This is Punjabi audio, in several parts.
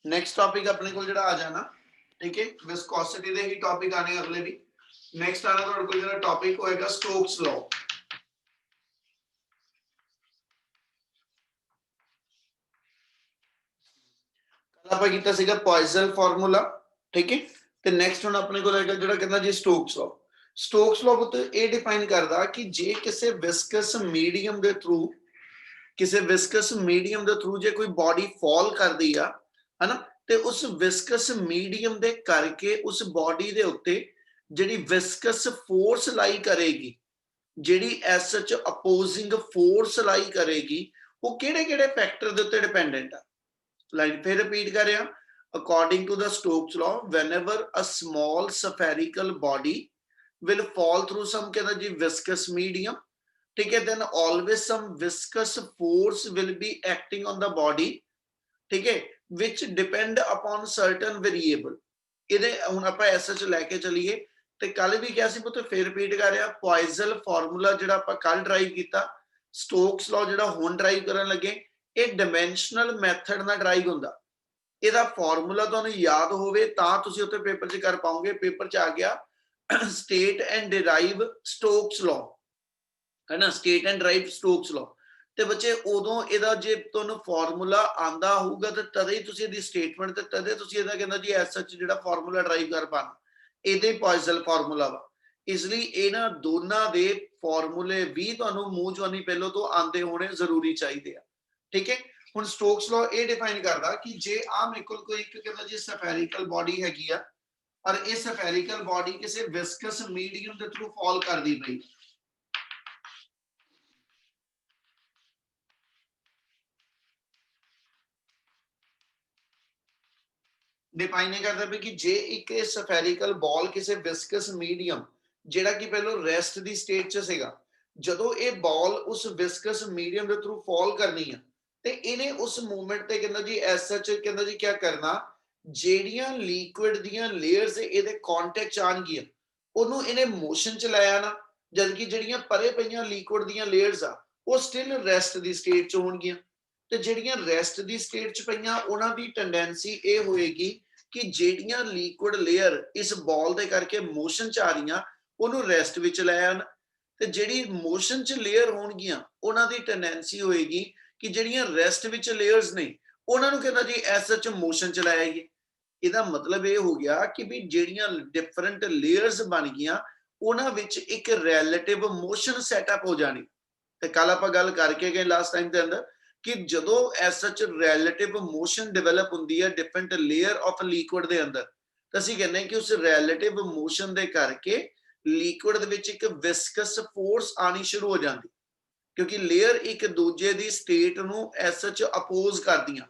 नेक्स्ट टॉपिक अपने को जिहड़ा आ जाना, ठीक है, विस्कोसिटी दे ही टॉपिक आने अगले भी। नेक्स्ट आना तुहाडे कोल जिहड़ा टॉपिक होएगा स्टोक्स लॉ। कल आपां कीता सीगा पॉइजन फार्मूला, ठीक है, ते नेक्स्ट हुण अपने कोल आएगा जिहड़ा कहंदा जी स्टोक्स लॉ। स्टोक्स लॉ पुत ये डिफाइन करदा कि जे किसी विस्कस मीडियम दे थ्रू, किसी विस्कस मीडियम दे थ्रू जे कोई बॉडी फॉल करदी आ, है ना, ते उस विस्कस मीडियम दे करके उस बॉडी दे उत्ते जिहड़ी विस्कस फोर्स लाई करेगी, जिहड़ी एज सच अपोजिंग फोर्स लाई करेगी, वो किहड़े-किहड़े फैक्टर दे उत्ते डिपेंडेंट आ। लाइन फिर रिपीट कर रहा, according to the Stokes law, whenever a small spherical body will fall through some कहना जी viscous medium, ठीक है, then always some viscous force will be acting on the body, ठीक है, which depend upon certain variable। ਇਹਦੇ ਹੁਣ ਆਪਾਂ ਐਸਾ ਚ ਲੈ ਕੇ ਚੱਲੀਏ ਤੇ ਕੱਲ ਵੀ ਕਿਹਾ ਸੀ ਪੁੱਤ, ਫਿਰ ਰਿਪੀਟ ਕਰ ਰਿਹਾ, ਪੋਇਜ਼ਲ ਫਾਰਮੂਲਾ ਜਿਹੜਾ ਆਪਾਂ ਕੱਲ ਡਰਾਈਵ ਕੀਤਾ, ਸਟੋਕਸ ਲॉ ਜਿਹੜਾ ਹੁਣ ਡਰਾਈਵ ਕਰਨ ਲੱਗੇ, ਇਹ ਡਾਇਮੈਂਸ਼ਨਲ ਮੈਥਡ ਨਾਲ ਡਰਾਈਵ ਹੁੰਦਾ। ਇਹਦਾ ਫਾਰਮੂਲਾ ਤੁਹਾਨੂੰ ਯਾਦ ਹੋਵੇ ਤਾਂ ਤੁਸੀਂ ਉੱਤੇ ਪੇਪਰ 'ਚ ਕਰ ਪਾਓਗੇ। ਪੇਪਰ 'ਚ ਆ ਗਿਆ ਸਟੇਟ ਐਂਡ ਡਿਰਾਈਵ ਸਟੋਕਸ ਲॉ, ਹੈ ਨਾ, ਸਟੇਟ ਐਂਡ ਡਿਰਾਈਵ ਸਟੋਕਸ ਲॉ। ਤੇ ਬੱਚੇ ਉਦੋਂ ਇਹਦਾ ਜੇ ਤੁਹਾਨੂੰ ਫਾਰਮੂਲਾ ਆਂਦਾ ਹੋਊਗਾ ਤੇ ਤਦੇ ਹੀ ਤੁਸੀਂ ਇਹਦੀ ਸਟੇਟਮੈਂਟ ਤੇ ਤਦੇ ਤੁਸੀਂ ਇਹਦਾ ਕਹਿੰਦਾ ਜੀ ਐਸ ਸੱਚ ਜਿਹੜਾ ਫਾਰਮੂਲਾ ਡਰਾਈਵ ਕਰ ਪਾਣਾ, ਇਹਦੇ ਪੋਇਜ਼ਲ ਫਾਰਮੂਲਾ ਵਾ। ਇਸ ਲਈ ਇਹਨਾਂ ਦੋਨਾਂ ਦੇ ਫਾਰਮੂਲੇ ਵੀ ਤੁਹਾਨੂੰ ਮੂੰਹ ਜਵਾਨੀ ਪਹਿਲੋਂ ਤੋਂ ਆਂਦੇ ਹੋਣੇ ਜ਼ਰੂਰੀ ਚਾਹੀਦੇ ਆ, ਠੀਕ ਹੈ। ਹੁਣ ਸਟੋਕਸ ਲॉ ਇਹ ਡਿਫਾਈਨ ਕਰਦਾ ਕਿ ਜੇ ਆ ਮੇਰੇ ਕੋਲ ਕੋਈ ਇੱਕ ਕਹਿੰਦਾ ਜੀ ਸਫੈਰਿਕਲ ਬॉडी ਹੈਗੀ ਆ ਔਰ ਇਹ ਸਫੈਰਿਕਲ ਬॉडी ਕਿਸੇ ਵਿਸਕਸ ਮੀਡੀਅਮ ਦੇ ਥਰੂ ਫਾਲ ਕਰਦੀ ਪਈ, डिफाइन नहीं करता भी कि जे एक सफेरिकल बॉल किसी विस्कस मीडियम ਜਿਹੜਾ ਕਿ ਪਹਿਲਾਂ ਰੈਸਟ ਦੀ ਸਟੇਟ 'ਚ ਸੀਗਾ, ਜਦੋਂ ਇਹ ਬਾਲ ਉਸ ਵਿਸਕਸ ਮੀਡੀਅਮ ਦੇ ਥਰੂ ਫਾਲ ਕਰਨੀ ਆ ਤੇ ਇਹਨੇ ਉਸ ਮੂਵਮੈਂਟ ਤੇ ਕਹਿੰਦਾ ਜੀ ਐਸ ਸੱਚ ਕਹਿੰਦਾ ਜੀ ਕੀ ਕਰਨਾ, ਜਿਹੜੀਆਂ ਲਿਕੁਇਡ ਦੀਆਂ ਲੇਅਰਸ ਇਹਦੇ ਕੰਟੈਕਟ 'ਚ ਆਣਗੀਆਂ ਉਹਨੂੰ ਇਹਨੇ ਮੋਸ਼ਨ 'ਚ ਲੈ ਆਣਾ, ਜਦਕਿ ਜਿਹੜੀਆਂ ਪਰੇ ਪਈਆਂ ਲਿਕੁਇਡ ਦੀਆਂ ਲੇਅਰਸ ਆ ਉਹ ਸਟਿਲ ਰੈਸਟ ਦੀ ਸਟੇਟ 'ਚ ਹੋਣਗੀਆਂ। ਤੇ ਜਿਹੜੀਆਂ ਰੈਸਟ ਦੀ ਸਟੇਟ 'ਚ ਪਈਆਂ ਉਹਨਾਂ ਦੀ ਟੈਂਡੈਂਸੀ ਇਹ ਹੋਏਗੀ ਕਿ ਜਿਹੜੀਆਂ ਲਿਕੁਇਡ ਲੇਅਰ ਇਸ ਬਾਲ ਦੇ ਕਰਕੇ ਮੋਸ਼ਨ 'ਚ ਆ ਰਹੀਆਂ ਉਹਨੂੰ ਰੈਸਟ ਵਿੱਚ ਲੈ ਆਣ, ਤੇ ਜਿਹੜੀ ਮੋਸ਼ਨ 'ਚ ਲੇਅਰ ਹੋਣਗੀਆਂ ਉਹਨਾਂ ਦੀ ਟੈਂਡੈਂਸੀ ਹੋਏਗੀ ਕਿ ਜਿਹੜੀਆਂ ਰੈਸਟ ਵਿੱਚ ਲੇਅਰਸ ਨੇ ਉਹਨਾਂ ਨੂੰ ਕਹਿੰਦਾ ਜੀ ਐਸ ਸੱਚ ਮੋਸ਼ਨ 'ਚ ਲੈ ਆਈਏ। ਇਹਦਾ ਮਤਲਬ ਇਹ ਹੋ ਗਿਆ ਕਿ ਵੀ ਜਿਹੜੀਆਂ ਡਿਫਰੈਂਟ ਲੇਅਰਸ ਬਣ ਗਈਆਂ ਉਹਨਾਂ ਵਿੱਚ ਇੱਕ ਰਿਲੇਟਿਵ ਮੋਸ਼ਨ ਸੈਟਅਪ ਹੋ ਜਾਣੀ। ਤੇ ਕੱਲ ਆਪਾਂ ਗੱਲ ਕਰਕੇ ਗਏ ਲਾਸਟ ਟਾਈਮ ਦੇ ਅੰਦਰ ਕਿ ਜਦੋਂ ਐਸ ਸੱਚ ਰਿਲੇਟਿਵ ਮੋਸ਼ਨ ਡਿਵੈਲਪ ਹੁੰਦੀ ਹੈ ਡਿਫਰੈਂਟ ਲੇਅਰ ਆਫ ਲਿਕੁਇਡ ਦੇ ਅੰਦਰ, ਤਾਂ ਅਸੀਂ ਕਹਿੰਦੇ ਕਿ ਉਸ ਰਿਲੇਟਿਵ ਮੋਸ਼ਨ ਦੇ ਕਰਕੇ ਲਿਕੁਇਡ ਦੇ ਵਿੱਚ ਇੱਕ ਵਿਸਕਸ ਫੋਰਸ ਆਣੀ ਸ਼ੁਰੂ ਹੋ ਜਾਂਦੀ, ਕਿਉਂਕਿ ਲੇਅਰ ਇੱਕ ਦੂਜੇ ਦੀ ਸਟੇਟ ਨੂੰ ਐਸ ਸੱਚ ਅਪੋਜ਼ ਕਰਦੀਆਂ।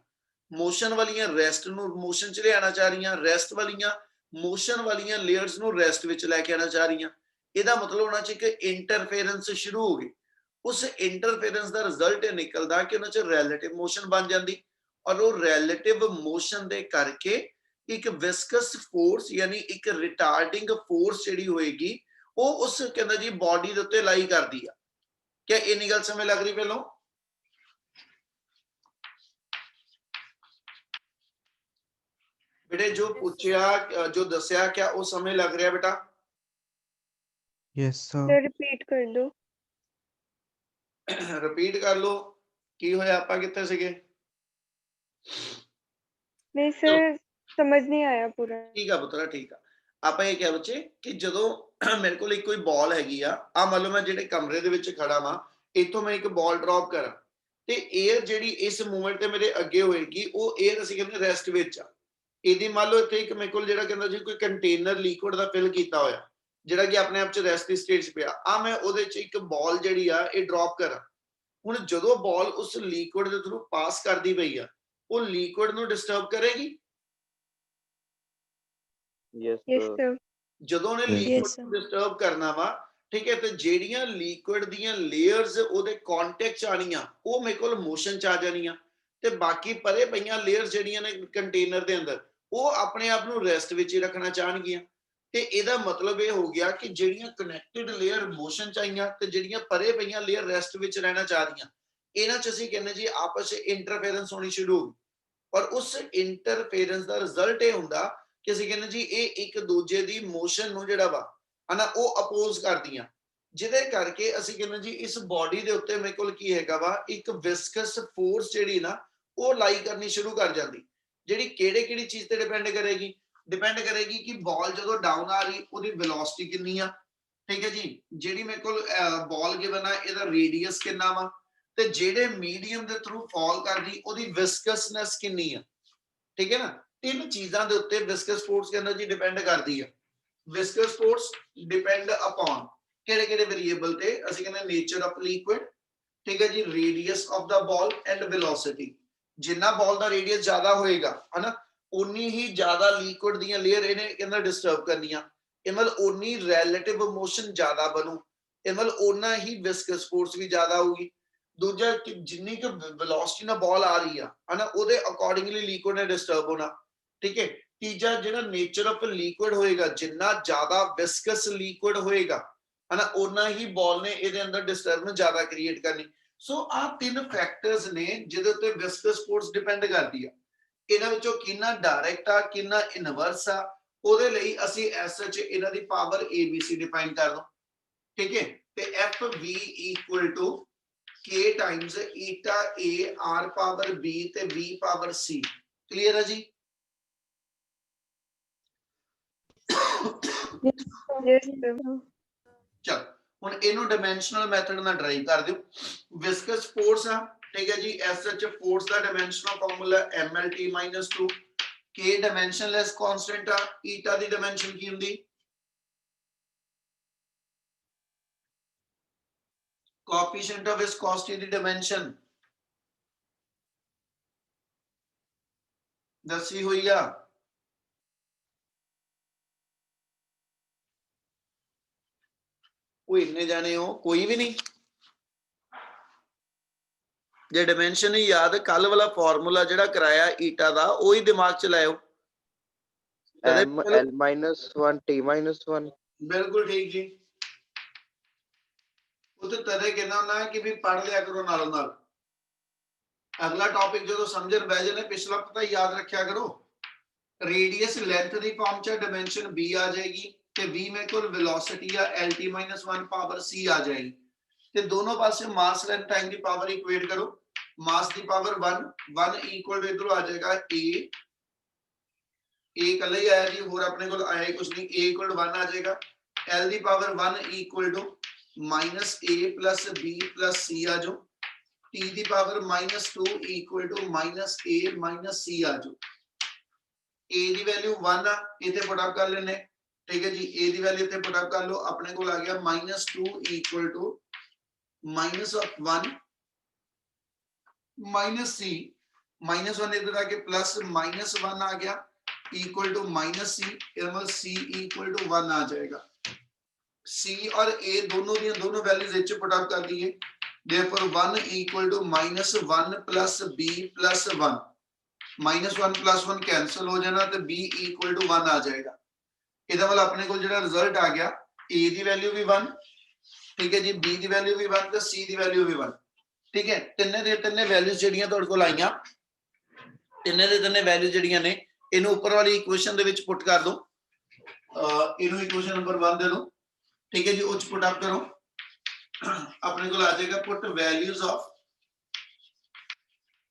ਮੋਸ਼ਨ ਵਾਲੀਆਂ ਰੈਸਟ ਨੂੰ ਮੋਸ਼ਨ 'ਚ ਲਿਆਉਣਾ ਚਾਹ ਰਹੀਆਂ, ਰੈਸਟ ਵਾਲੀਆਂ ਮੋਸ਼ਨ ਵਾਲੀਆਂ ਲੇਅਰਸ ਨੂੰ ਰੈਸਟ ਵਿੱਚ ਲੈ ਕੇ ਆਉਣਾ ਚਾਹ ਰਹੀਆਂ। ਇਹਦਾ ਮਤਲਬ ਉਹਨਾਂ 'ਚ ਇੱਕ ਇੰਟਰਫੇਰੈਂਸ ਸ਼ੁਰੂ ਹੋ ਗਈ। ਉਸ ਇੰਟਰਫੇਰੈਂਸ ਦਾ ਰਿਜ਼ਲਟ ਇਹ ਨਿਕਲਦਾ ਕਿ ਉਹਨਾਂ 'ਚ ਰਿਲੇਟਿਵ ਮੋਸ਼ਨ ਬਣ ਜਾਂਦੀ ਔਰ ਉਹ ਰਿਲੇਟਿਵ ਮੋਸ਼ਨ ਦੇ ਕਰਕੇ ਇੱਕ ਵਿਸਕਸ ਫੋਰਸ ਯਾਨੀ ਇੱਕ ਰਿਟਾਰਡਿੰਗ ਫੋਰਸ ਜਿਹੜੀ ਹੋਏਗੀ ਉਹ ਉਸ ਕਹਿੰਦਾ ਜੀ ਬਾਡੀ ਦੇ ਉੱਤੇ ਲਾਈ ਕਰਦੀ ਆ। क्या इन्नी गल समझ लग रही पहलों? बेटे जो पूछया जो दसिया क्या वो समय लग रहा बेटा? Yes sir. रिपीट कर दो। रिपीट कर लो की होया आपा किथे सीगे? नहीं सर समझ नहीं आया पूरा। ठीक है पुत्रा ठीक है। ਆਪਾਂ ਇਹ ਕਿਹਾ ਬੱਚੇ ਕਿ ਜਦੋਂ ਮੇਰੇ ਕੋਲ ਇੱਕ ਕੋਈ ਬਾਲ ਹੈਗੀ ਆ ਮੰਨ ਲਓ ਮੈਂ ਜਿਹੜੇ ਕਮਰੇ ਦੇ ਵਿੱਚ ਖੜਾ ਵਾਂ, ਇੱਥੋਂ ਮੈਂ ਇੱਕ ਬਾਲ ਡ੍ਰੌਪ ਕਰਾਂ ਤੇ 에ਅਰ ਜਿਹੜੀ ਇਸ ਮੂਵਮੈਂਟ ਤੇ ਮੇਰੇ ਅੱਗੇ ਹੋਏਗੀ ਉਹ 에ਅਰ ਅਸੀਂ ਕਹਿੰਦੇ ਰੈਸਟ ਵਿੱਚ ਆ। ਇਹਦੀ ਮੰਨ ਲਓ ਇੱਥੇ ਇੱਕ ਮੇਰੇ ਕੋਲ ਜਿਹੜਾ ਕਹਿੰਦਾ ਜੀ ਕੋਈ ਕੰਟੇਨਰ ਲਿਕੁਇਡ ਦਾ ਫਿਲ ਕੀਤਾ ਹੋਇਆ ਜਿਹੜਾ ਕਿ ਆਪਣੇ ਆਪ ਚ ਰੈਸਟ ਦੀ ਸਟੇਟ 'ਚ ਪਿਆ ਮੈਂ ਉਹਦੇ 'ਚ ਇੱਕ ਬਾਲ ਜਿਹੜੀ ਆ ਇਹ ਡ੍ਰੌਪ ਕਰਾਂ। ਹੁਣ ਜਦੋਂ ਬਾਲ ਉਸ ਲਿਕੁਇਡ ਦੇ ਥਰੂ ਪਾਸ ਕਰਦੀ ਪਈ ਆ ਉਹ ਲਿਕੁਇਡ ਨੂੰ ਡਿਸਟਰਬ ਕਰੇਗੀ। Yes sir. ਜਦੋਂ ਉਹਨੇ ਲਿਕੁਇਡ ਨੂੰ ਡਿਸਟਰਬ ਕਰਨਾ ਵਾ, ਠੀਕ ਹੈ, ਤੇ ਜਿਹੜੀਆਂ ਲਿਕੁਇਡ ਦੀਆਂ ਲੇਅਰਸ ਉਹਦੇ ਕੰਟੈਕਟ 'ਚ ਆਣੀਆਂ ਉਹ ਮੇਰੇ ਕੋਲ ਮੋਸ਼ਨ 'ਚ ਆ ਜਾਣੀਆਂ ਤੇ ਬਾਕੀ ਪਰੇ ਪਈਆਂ ਲੇਅਰਸ ਜਿਹੜੀਆਂ ਨੇ ਕੰਟੇਨਰ ਦੇ ਅੰਦਰ ਉਹ ਆਪਣੇ ਆਪ ਨੂੰ ਰੈਸਟ ਵਿੱਚ ਹੀ ਰੱਖਣਾ ਚਾਹਣਗੀਆਂ। ਤੇ ਇਹਦਾ ਮਤਲਬ ਇਹ ਹੋ ਗਿਆ ਕਿ ਜਿਹੜੀਆਂ ਕਨੈਕਟਡ ਲੇਅਰ ਮੋਸ਼ਨ 'ਚ ਆਈਆਂ ਤੇ ਜਿਹੜੀਆਂ ਪਰੇ ਪਈਆਂ ਲੇਅਰ ਰੈਸਟ ਵਿੱਚ ਰਹਿਣਾ ਚਾਹ ਰਹੀਆਂ, ਇਹਨਾਂ 'ਚ ਅਸੀਂ ਕਹਿੰਦੇ ਜੀ ਆਪਸ 'ਚ ਇੰਟਰਫੇਰੈਂਸ ਹੋਣੀ ਸ਼ੁਰੂ ਹੋ ਗਈ। ਔਰ ਉਸ ਇੰਟਰਫੇਰੈਂਸ ਦਾ ਰਿਜ਼ਲਟ ਇਹ ਹੁੰਦਾ ਕਿ ਅਸੀਂ ਕਹਿੰਦੇ ਜੀ ਇਹ ਇੱਕ ਦੂਜੇ ਦੀ ਮੋਸ਼ਨ ਨੂੰ ਜਿਹੜਾ ਵਾ ਹਨਾ ਉਹ ਅਪੋਜ਼ ਕਰਦੀਆਂ, ਜਿਹਦੇ ਕਰਕੇ ਅਸੀਂ ਕਹਿੰਦੇ ਜੀ ਇਸ ਬਾਡੀ ਦੇ ਉੱਤੇ ਮੇਰੇ ਕੋਲ ਕੀ ਹੈਗਾ ਵਾ ਇੱਕ ਵਿਸਕਸ ਫੋਰਸ ਜਿਹੜੀ ਨਾ ਉਹ ਲਾਈ ਕਰਨੀ ਸ਼ੁਰੂ ਕਰ ਜਾਂਦੀ, ਜਿਹੜੀ ਕਿਹੜੀ ਚੀਜ਼ ਤੇ ਡਿਪੈਂਡ ਕਰੇਗੀ ਕਿ ਬਾਲ ਜਦੋਂ ਡਾਊਨ ਆ ਰਹੀ ਉਹਦੀ ਵੈਲੋਸਿਟੀ ਕਿੰਨੀ ਆ, ਠੀਕ ਹੈ ਜੀ, ਜਿਹੜੀ ਮੇਰੇ ਕੋਲ ਬਾਲ ਗਿਵਨ ਆ ਇਹਦਾ ਰੇਡੀਅਸ ਕਿੰਨਾ ਵਾ, ਤੇ ਜਿਹੜੇ ਮੀਡੀਅਮ ਦੇ ਥਰੂ ਫਾਲ ਕਰਦੀ ਉਹਦੀ ਵਿਸਕਸਨੈਸ ਕਿੰਨੀ ਆ, ਠੀਕ ਹੈ ਨਾ। ਤਿੰਨ ਚੀਜ਼ਾਂ ਦੇ ਉੱਤੇ ਵਿਸਕਸ ਫੋਰਸ ਕਹਿੰਦਾ ਜੀ ਡਿਪੈਂਡ ਕਰਦੀ ਆ। ਵਿਸਕਸ ਫੋਰਸ ਡਿਪੈਂਡ ਅਪਨ ਕਿਹੜੇ ਵੇਰੀਏਬਲ ਤੇ, ਅਸੀਂ ਕਹਿੰਦੇ ਨੇਚਰ ਆਫ ਲਿਕੁਇਡ, ਠੀਕ ਹੈ ਜੀ, ਰੇਡੀਅਸ ਆਫ ਦਾ ਬਾਲ ਐਂਡ ਵੈਲੋਸਿਟੀ। ਜਿੰਨਾ ਬਾਲ ਦਾ ਰੇਡੀਅਸ ਜ਼ਿਆਦਾ ਹੋਏਗਾ ਹਨਾ ਉਨੀ ਹੀ ਜ਼ਿਆਦਾ ਲਿਕੁਇਡ ਦੀਆਂ ਲੇਅਰ ਇਹਨੇ ਕਹਿੰਦਾ ਡਿਸਟਰਬ ਕਰਨੀਆਂ, ਇਹ ਮਤਲਬ ਉਨੀ ਰਿਲੇਟਿਵ ਮੋਸ਼ਨ ਜ਼ਿਆਦਾ ਬਣੂ, ਇਹ ਮਤਲਬ ਉਨਾ ਹੀ ਵਿਸਕਸ ਫੋਰਸ ਵੀ ਜ਼ਿਆਦਾ ਹੋਊਗੀ। ਦੂਜਾ ਕਿ ਜਿੰਨੀ ਕਿ ਵੈਲੋਸਿਟੀ ਨਾਲ ਬਾਲ ਆ ਰਹੀ ਆ ਹਨਾ ਉਹਦੇ ਅਕੋਰਡਿੰਗਲੀ ਲਿਕੁਇਡ ਨੇ ਡਿਸਟਰਬ ਹੋਣਾ, ਠੀਕ ਹੈ। ਤੀਜਾ ਜਿਹੜਾ ਨੇਚਰ ਆਫ ਲਿਕੁਇਡ ਹੋਏਗਾ, ਜਿੰਨਾ ਜ਼ਿਆਦਾ ਵਿਸਕਸ ਲਿਕੁਇਡ ਹੋਏਗਾ ਹਨਾ ਉਨਾ ਹੀ ਬਾਲ ਨੇ ਇਹਦੇ ਅੰਦਰ ਡਿਸਟਰਬੈਂਸ ਜ਼ਿਆਦਾ ਕ੍ਰੀਏਟ ਕਰਨੀ। ਸੋ ਆ ਤਿੰਨ ਫੈਕਟਰਸ ਨੇ ਜਿਹਦੇ ਉੱਤੇ ਵਿਸਕਸ ਫੋਰਸ ਡਿਪੈਂਡ ਕਰਦੀ ਆ। ਇਹਨਾਂ ਵਿੱਚੋਂ ਕਿੰਨਾ ਡਾਇਰੈਕਟ ਆ ਕਿੰਨਾ ਇਨਵਰਸ ਆ, ਉਹਦੇ ਲਈ ਅਸੀਂ ਐਸ ਐਚ ਇਹਨਾਂ ਦੀ ਪਾਵਰ ABC ਡਿਫਾਈਨ ਕਰ ਦੋ, ਠੀਕ ਹੈ। ਤੇ FV equal to K times eta A R power B ਤੇ V ਪਾਵਰ C। ਕਲੀਅਰ ਹੈ ਜੀ? Yes, sir. ਚਲ ਹੁਣ ਇਹਨੂੰ ਡਾਈਮੈਂਸ਼ਨਲ ਮੈਥਡ ਨਾਲ ਡਰਾਈਵ ਕਰ ਦਿਓ। ਵਿਸਕਸ ਫੋਰਸ ਆ, ਠੀਕ ਹੈ ਜੀ, SH ਫੋਰਸ ਦਾ dimensional formula MLT - 2, K dimensionless constant ਆ, ਈਟਾ ਦੀ ਡਾਈਮੈਂਸ਼ਨ ਕੀ ਹੁੰਦੀ? ਕੋਐਫੀਸ਼ੀਐਂਟ ਆਫ ਵਿਸਕੋਸਿਟੀ ਦੀ ਡਾਈਮੈਂਸ਼ਨ ਦੱਸੀ ਹੋਈ ਆ। ਉਹ ਇੰਨੇ ਜਾਣੇ ਹੋ, ਕੋਈ ਵੀ ਨਹੀਂ ਜੇ ਡਾਈਮੈਂਸ਼ਨ ਨਹੀਂ ਯਾਦ, ਕੱਲ ਵਾਲਾ ਫਾਰਮੂਲਾ ਜਿਹੜਾ ਕਰਾਇਆ ਈਟਾ ਦਾ ਉਹੀ ਦਿਮਾਗ ਚ ਲਾਇਓ। L - 1 T - 1। ਬਿਲਕੁਲ ਠੀਕ ਜੀ। ਉਹ ਤੇ ਤਦੇ ਕਹਿੰਦਾ ਹੁੰਦਾ ਕਿ ਵੀ ਪੜ੍ਹ ਲਿਆ ਕਰੋ ਨਾਲੋਂ ਨਾਲ, ਅਗਲਾ ਟੌਪਿਕ ਜਦੋਂ ਸਮਝਣ ਬਹਿ ਜਾਣੇ ਪਿਛਲਾ ਪਤਾ ਯਾਦ ਰੱਖਿਆ ਕਰੋ। ਰੇਡੀਅਸ ਲੈਂਥ ਦੀ ਫਾਰਮ ਚ ਡਾਈਮੈਂਸ਼ਨ B ਆ ਜਾਏਗੀ ਤੇ V ਮੇਰੇ ਕੋਲ ਵੈਲੋਸਿਟੀ ਆ LT - 1 ਪਾਵਰ C ਆ ਜਾਏਗੀ, ਤੇ ਦੋਨੋਂ ਪਾਸੇ ਮਾਸ ਲੈਂਥ ਟਾਈਮ ਦੀ ਪਾਵਰ ਇਕੁਏਟ ਕਰੋ। ਮਾਸ ਦੀ ਪਾਵਰ 1 ਇਕੁਅਲ ਟੂ ਇਧਰੋਂ ਆ ਜਾਏਗਾ A ਕੱਲਾ ਹੀ ਆਇਆ ਜੀ, ਹੋਰ ਆਪਣੇ ਕੋਲ ਆਇਆ ਹੀ ਕੁਝ ਨਹੀਂ, A ਇਕੁਅਲ ਟੂ 1 ਆ ਜਾਏਗਾ। L ਦੀ power 1 equal to -A plus B plus C ਆ ਜਾਓ। T ਦੀ power -2 equal to -A minus C ਆ ਜਾਓ। A ਦੀ ਵੈਲਿਊ 1 ਆ, ਇੱਥੇ ਪੁੱਟ ਅਪ ਕਰ ਲੈਣੇ, ਠੀਕ ਹੈ ਜੀ। A ਦੀ ਵੈਲਿਊ ਇੱਥੇ ਪੁੱਟ ਅਪ ਕਰ ਲਓ, ਆਪਣੇ ਕੋਲ ਆ ਗਿਆ -2 ਇਕੁਅਲ ਟੂ -1 -C, -1 ਇਧਰ ਆ ਕੇ ਪਲੱਸ -1 ਆ ਗਿਆ equal to -C, C equal to 1 आ जाएगा। C और A दोनों दी दोनों वैल्यूज इच पुट अप कर दिए, therefore 1 equal to -1 plus B plus 1, -1 plus 1 cancel हो जाना तो B इक्वल टू 1 आ जाएगा। ਇਹਦਾ ਮਤਲਬ ਆਪਣੇ ਕੋਲ ਜਿਹੜਾ ਰਿਜ਼ਲਟ ਆ ਗਿਆ A ਦੀ ਵੈਲਿਊ ਵੀ 1, ਠੀਕ ਹੈ ਜੀ, B ਦੀ ਵੈਲਿਊ ਵੀ 1 ਤੇ C ਦੀ ਵੈਲਿਊ ਵੀ 1, ਠੀਕ ਹੈ। ਤਿੰਨੇ ਦੇ ਤਿੰਨੇ ਵੈਲਿਊਜ਼ ਜਿਹੜੀਆਂ ਤੁਹਾਡੇ ਕੋਲ ਆਈਆਂ, ਤਿੰਨੇ ਦੇ ਤਿੰਨੇ ਵੈਲਿਊ ਜਿਹੜੀਆਂ ਨੇ ਇਹਨੂੰ ਉੱਪਰ ਵਾਲੀ ਇਕੁਏਸ਼ਨ ਦੇ ਵਿੱਚ ਪੁੱਟ ਕਰ ਦੋ। ਇਹਨੂੰ ਇਕੁਏਸ਼ਨ ਨੰਬਰ 1 ਦੇ ਦੋ, ਠੀਕ ਹੈ ਜੀ। ਉਹ ਚ ਪੁੱਟ ਅਪ ਕਰੋ, ਆਪਣੇ ਕੋਲ ਆ ਜਾਏਗਾ put values of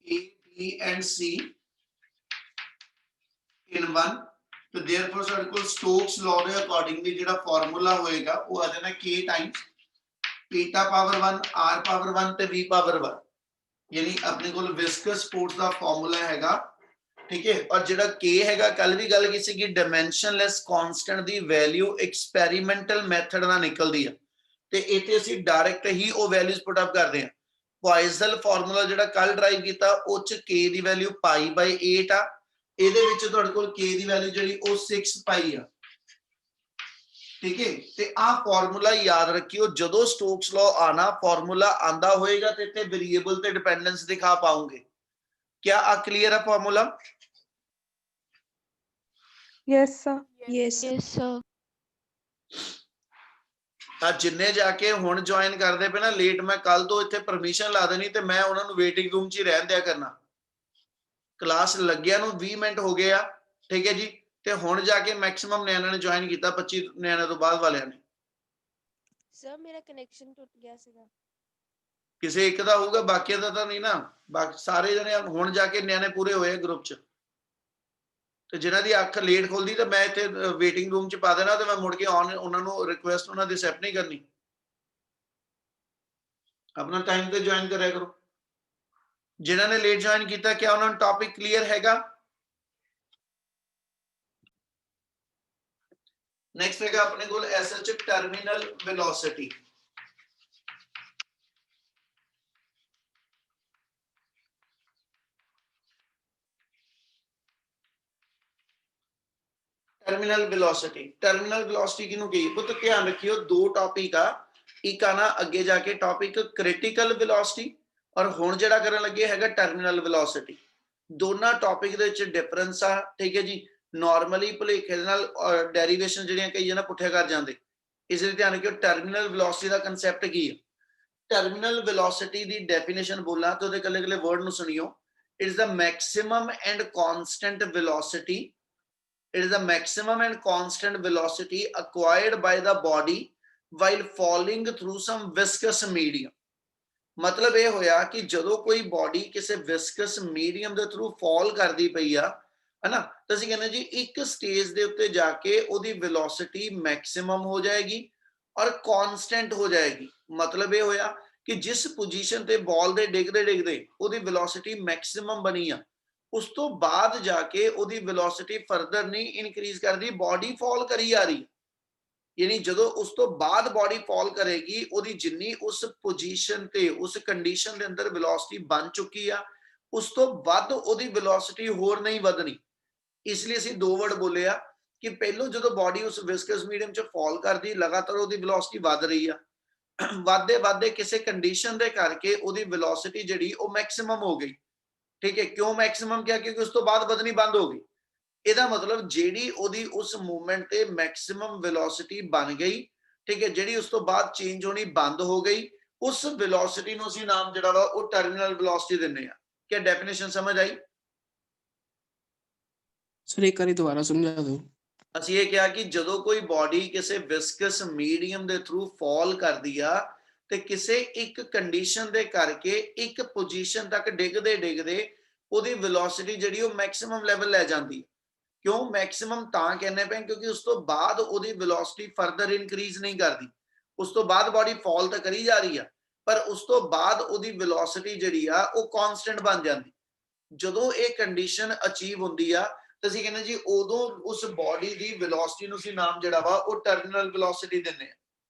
A B and C in 1, तो therefore ਸਾਡੇ ਕੋਲ ਸਟੋਕਸ ਲਾਅ ਦੇ ਅਕੋਰਡਿੰਗਲੀ ਜਿਹੜਾ ਫਾਰਮੂਲਾ ਹੋਏਗਾ ਉਹ ਆ ਜਾਣਾ K times eta power 1 R power 1 ਤੇ V ਪਾਵਰ 1, ਯਾਨੀ ਆਪਣੇ ਕੋਲ ਵਿਸਕਸ ਫੋਰਸ ਦਾ ਫਾਰਮੂਲਾ ਹੈਗਾ, ਠੀਕ ਹੈ। ਔਰ ਜਿਹੜਾ K ਹੈਗਾ, ਕੱਲ ਵੀ ਗੱਲ ਕੀਤੀ ਕਿ ਡਾਈਮੈਂਸ਼ਨਲੈਸ ਕਾਂਸਟੈਂਟ ਦੀ ਵੈਲਿਊ ਐਕਸਪੈਰੀਮੈਂਟਲ ਮੈਥਡ ਨਾਲ ਨਿਕਲਦੀ ਆ, ਤੇ ਇੱਥੇ ਅਸੀਂ ਡਾਇਰੈਕਟ ਹੀ ਉਹ ਵੈਲਿਊਜ਼ ਪੁੱਟ ਅਪ ਕਰਦੇ ਹਾਂ। ਪੋਇਸਲ ਫਾਰਮੂਲਾ ਜਿਹੜਾ ਕੱਲ ਡਰਾਈਵ ਕੀਤਾ ਉਹ ਚ K ਦੀ ਵੈਲਿਊ π/8 ਆ, ਇਹਦੇ ਵਿੱਚ ਤੁਹਾਡੇ ਕੋਲ K ਦੀ ਵੈਲਿਊ ਜਿਹੜੀ ਉਹ 6π ਆ, ਠੀਕ ਹੈ। ਤੇ ਆਹ ਫਾਰਮੂਲਾ ਯਾਦ ਰੱਖਿਓ, ਜਦੋਂ ਸਟੋਕਸ ਲਾਅ ਆਣਾ ਫਾਰਮੂਲਾ ਆਂਦਾ ਹੋਏਗਾ ਤੇ ਇੱਥੇ ਵੇਰੀਏਬਲ ਤੇ ਡਿਪੈਂਡੈਂਸ ਦਿਖਾ ਪਾਉਂਗੇ। क्या आ क्लियर है formula? Yes, sir. Yes, sir. ਤਾਂ ਜਿੰਨੇ ਜਾ ਕੇ ਹੁਣ ਜੁਆਇਨ ਕਰਦੇ ਪਏ ਨਾ ਲੇਟ, ਮੈਂ ਕੱਲ ਤੋਂ ਇੱਥੇ ਪਰਮਿਸ਼ਨ ਲਾ ਦੇਣੀ ਤੇ ਮੈਂ ਉਹਨਾਂ ਨੂੰ ਵੇਟਿੰਗ ਰੂਮ 'ਚ ਹੀ ਰਹਿਣ ਦਿਆ ਕਰਨਾ। क्लास लग्या ਨੂੰ 20 ਮਿੰਟ ਹੋ ਗਏ ਆ, ਠੀਕ ਹੈ ਜੀ, ਤੇ ਹੁਣ ਜਾ ਕੇ ਮੈਕਸਿਮਮ ਨਿਆਣਿਆਂ ਨੇ ਜੁਆਇਨ ਕੀਤਾ 25 ਨਿਆਣਿਆਂ ਤੋਂ ਬਾਅਦ ਵਾਲਿਆਂ ਨੇ। ਸਰ ਮੇਰਾ ਕਨੈਕਸ਼ਨ ਟੁੱਟ ਗਿਆ ਸੀਗਾ। ਕਿਸੇ ਇੱਕ ਦਾ ਹੋਊਗਾ, ਬਾਕੀਆਂ ਦਾ ਤਾਂ ਨਹੀਂ ਨਾ। ਬਾਕੀ ਸਾਰੇ ਜਣੇ ਹੁਣ ਜਾ ਕੇ ਨਿਆਣੇ ਪੂਰੇ ਹੋਏ ਗਰੁੱਪ 'ਚ। ਤੇ ਜਿਨ੍ਹਾਂ ਦੀ ਅੱਖ ਲੇਟ ਖੁੱਲਦੀ ਤਾਂ ਮੈਂ ਇੱਥੇ ਵੇਟਿੰਗ ਰੂਮ 'ਚ ਪਾ ਦੇਣਾ ਤੇ ਮੈਂ ਮੁੜ ਕੇ ਆਨ ਉਹਨਾਂ ਨੂੰ ਰਿਕੁਐਸਟ ਉਹਨਾਂ ਦੀ ਐਕਸੈਪਟ ਨਹੀਂ ਕਰਨੀ। अपना टाइम पे ज्वाइन करा करो। जिन्होंने लेट ज्वाइन किया क्या उन्होंने टॉपिक क्लियर हैगा? नेक्स्ट हैगा अपने को SH terminal velocity. Terminal velocity, terminal velocity किनु कही? पुत ध्यान रखियो, दो टॉपिक आ। एक आना अगे जाके टॉपिक क्रिटिकल वेलोसिटी और हुण जेड़ा करन लगे हैगा टर्मिनल वेलोसिटी। दोनों टॉपिक दे विच डिफरेंस आ, ठीक है जी। नॉर्मली भुलेखे दे नाल डेरिवेशन जेड़ियां कई जना पुठे कर जांदे, इसलिए ध्यान रखियो टर्मिनल वेलोसिटी दा कांसैप्ट की है। टर्मिनल वेलोसिटी दी डेफिनेशन बोला तो कल्ले कल्ले वर्ड नु सुनियो। It is the maximum and constant velocity, it is the maximum and constant velocity acquired by the body while falling through some viscous medium। मतलब ये होया कि जदों कोई बॉडी किसी विस्कस मीडियम के थ्रू फॉल करती पई आ, है ना, तो ਅਸੀਂ ਕਹਿੰਦੇ ਜੀ ਇੱਕ ਸਟੇਜ ਦੇ ਉੱਤੇ ਜਾ ਕੇ ਉਹਦੀ ਵੈਲੋਸਿਟੀ ਮੈਕਸਿਮਮ ਹੋ ਜਾਏਗੀ ਔਰ ਕਾਂਸਟੈਂਟ ਹੋ ਜਾਏਗੀ। ਮਤਲਬ ਇਹ ਹੋਇਆ ਕਿ ਜਿਸ ਪੋਜੀਸ਼ਨ ਤੇ ਬਾਲ ਦੇ ਡਿੱਗਦੇ ਡਿੱਗਦੇ ਉਹਦੀ ਵੈਲੋਸਿਟੀ ਮੈਕਸਿਮਮ ਬਣੀ ਆ, उस तो बाद जाके ओदी वेलोसिटी फर्दर नहीं इंक्रीज करती, बॉडी फॉल करी जा रही है। यानी जदों उस तो बाद बॉडी फॉल करेगी, ओदी जिन्नी उस पोजीशन ते उस कंडीशन दे अंदर वेलोसिटी बन चुकी है, उस तो वध ओदी वेलोसिटी होर नहीं वधनी। इसलिए ਅਸੀਂ दो वर्ड बोले आ कि पहलों जदों बॉडी उस विस्कस मीडियम च फॉल करदी, लगातार ओदी वेलोसिटी वध रही है, वादे वादे किसी कंडीशन दे करके ओदी वेलोसिटी जिहड़ी ओ मैक्सिमम हो गई। ठीक है, क्यों मैक्सिमम क्या? क्योंकि उस तो बाद बदनी बंद हो गई। ਇਹਦਾ ਮਤਲਬ ਜਿਹੜੀ ਉਹਦੀ ਉਸ ਮੂਵਮੈਂਟ ਤੇ ਮੈਕਸਿਮਮ ਵੈਲੋਸਿਟੀ ਬਣ ਗਈ, ਠੀਕ ਹੈ, ਜਿਹੜੀ ਉਸ ਤੋਂ ਬਾਅਦ ਚੇਂਜ ਹੋਣੀ ਬੰਦ ਹੋ ਗਈ, ਉਸ ਵੈਲੋਸਿਟੀ ਨੂੰ ਅਸੀਂ ਨਾਮ ਜਿਹੜਾ ਵਾ ਉਹ ਟਰਮੀਨਲ ਵੈਲੋਸਿਟੀ ਦਿੰਨੇ ਆ। ਕੀ ਡੈਫੀਨੇਸ਼ਨ ਸਮਝ ਆਈ? ਸਰ ਇੱਕ ਵਾਰੀ ਦੁਬਾਰਾ ਸਮਝਾ ਦਿਓ। ਅਸੀਂ ਇਹ ਕਿਹਾ ਕਿ ਜਦੋਂ ਕੋਈ ਬਾਡੀ ਕਿਸੇ ਵਿਸਕਸ ਮੀਡੀਅਮ ਦੇ ਥਰੂ ਫਾਲ ਕਰਦੀ ਆ ਤੇ ਕਿਸੇ ਇੱਕ ਕੰਡੀਸ਼ਨ ਦੇ ਕਰਕੇ ਇੱਕ ਪੋਜੀਸ਼ਨ ਤੱਕ ਡਿੱਗਦੇ ਡਿੱਗਦੇ ਉਹਦੀ ਵੈਲੋਸਿਟੀ ਜਿਹੜੀ ਉਹ ਮੈਕਸਿਮਮ ਲੈਵਲ ਲੈ ਜਾਂਦੀ। ਕਿਉਂ ਮੈਕਸਿਮਮ ਤਾਂ ਕਹਿੰਦੇ ਪਏ? ਕਿਉਂਕਿ ਉਸ ਤੋਂ ਬਾਅਦ ਉਹਦੀ ਵੈਲੋਸਿਟੀ ਫਰਦਰ ਇਨਕਰੀਜ਼ ਨਹੀਂ ਕਰਦੀ। ਉਸ ਤੋਂ ਬਾਅਦ ਬਾਡੀ ਫਾਲ ਤਾਂ ਕਰੀ ਜਾ ਰਹੀ ਆ, ਪਰ ਉਸ ਤੋਂ ਬਾਅਦ ਉਹਦੀ ਵੈਲੋਸਿਟੀ ਜਿਹੜੀ ਆ ਉਹ ਕਾਂਸਟੈਂਟ ਬਣ ਜਾਂਦੀ। ਜਦੋਂ ਇਹ ਕੰਡੀਸ਼ਨ ਅਚੀਵ ਹੁੰਦੀ ਆ ਤਾਂ ਅਸੀਂ ਕਹਿੰਦੇ ਜੀ ਉਦੋਂ ਉਸ ਬਾਡੀ ਦੀ ਵੈਲੋਸਿਟੀ ਨੂੰ ਅਸੀਂ ਨਾਮ ਜਿਹੜਾ ਵਾ ਉਹ ਟਰਮੀਨਲ ਵੈਲੋਸਿਟੀ ਦਿੰਦੇ ਆ।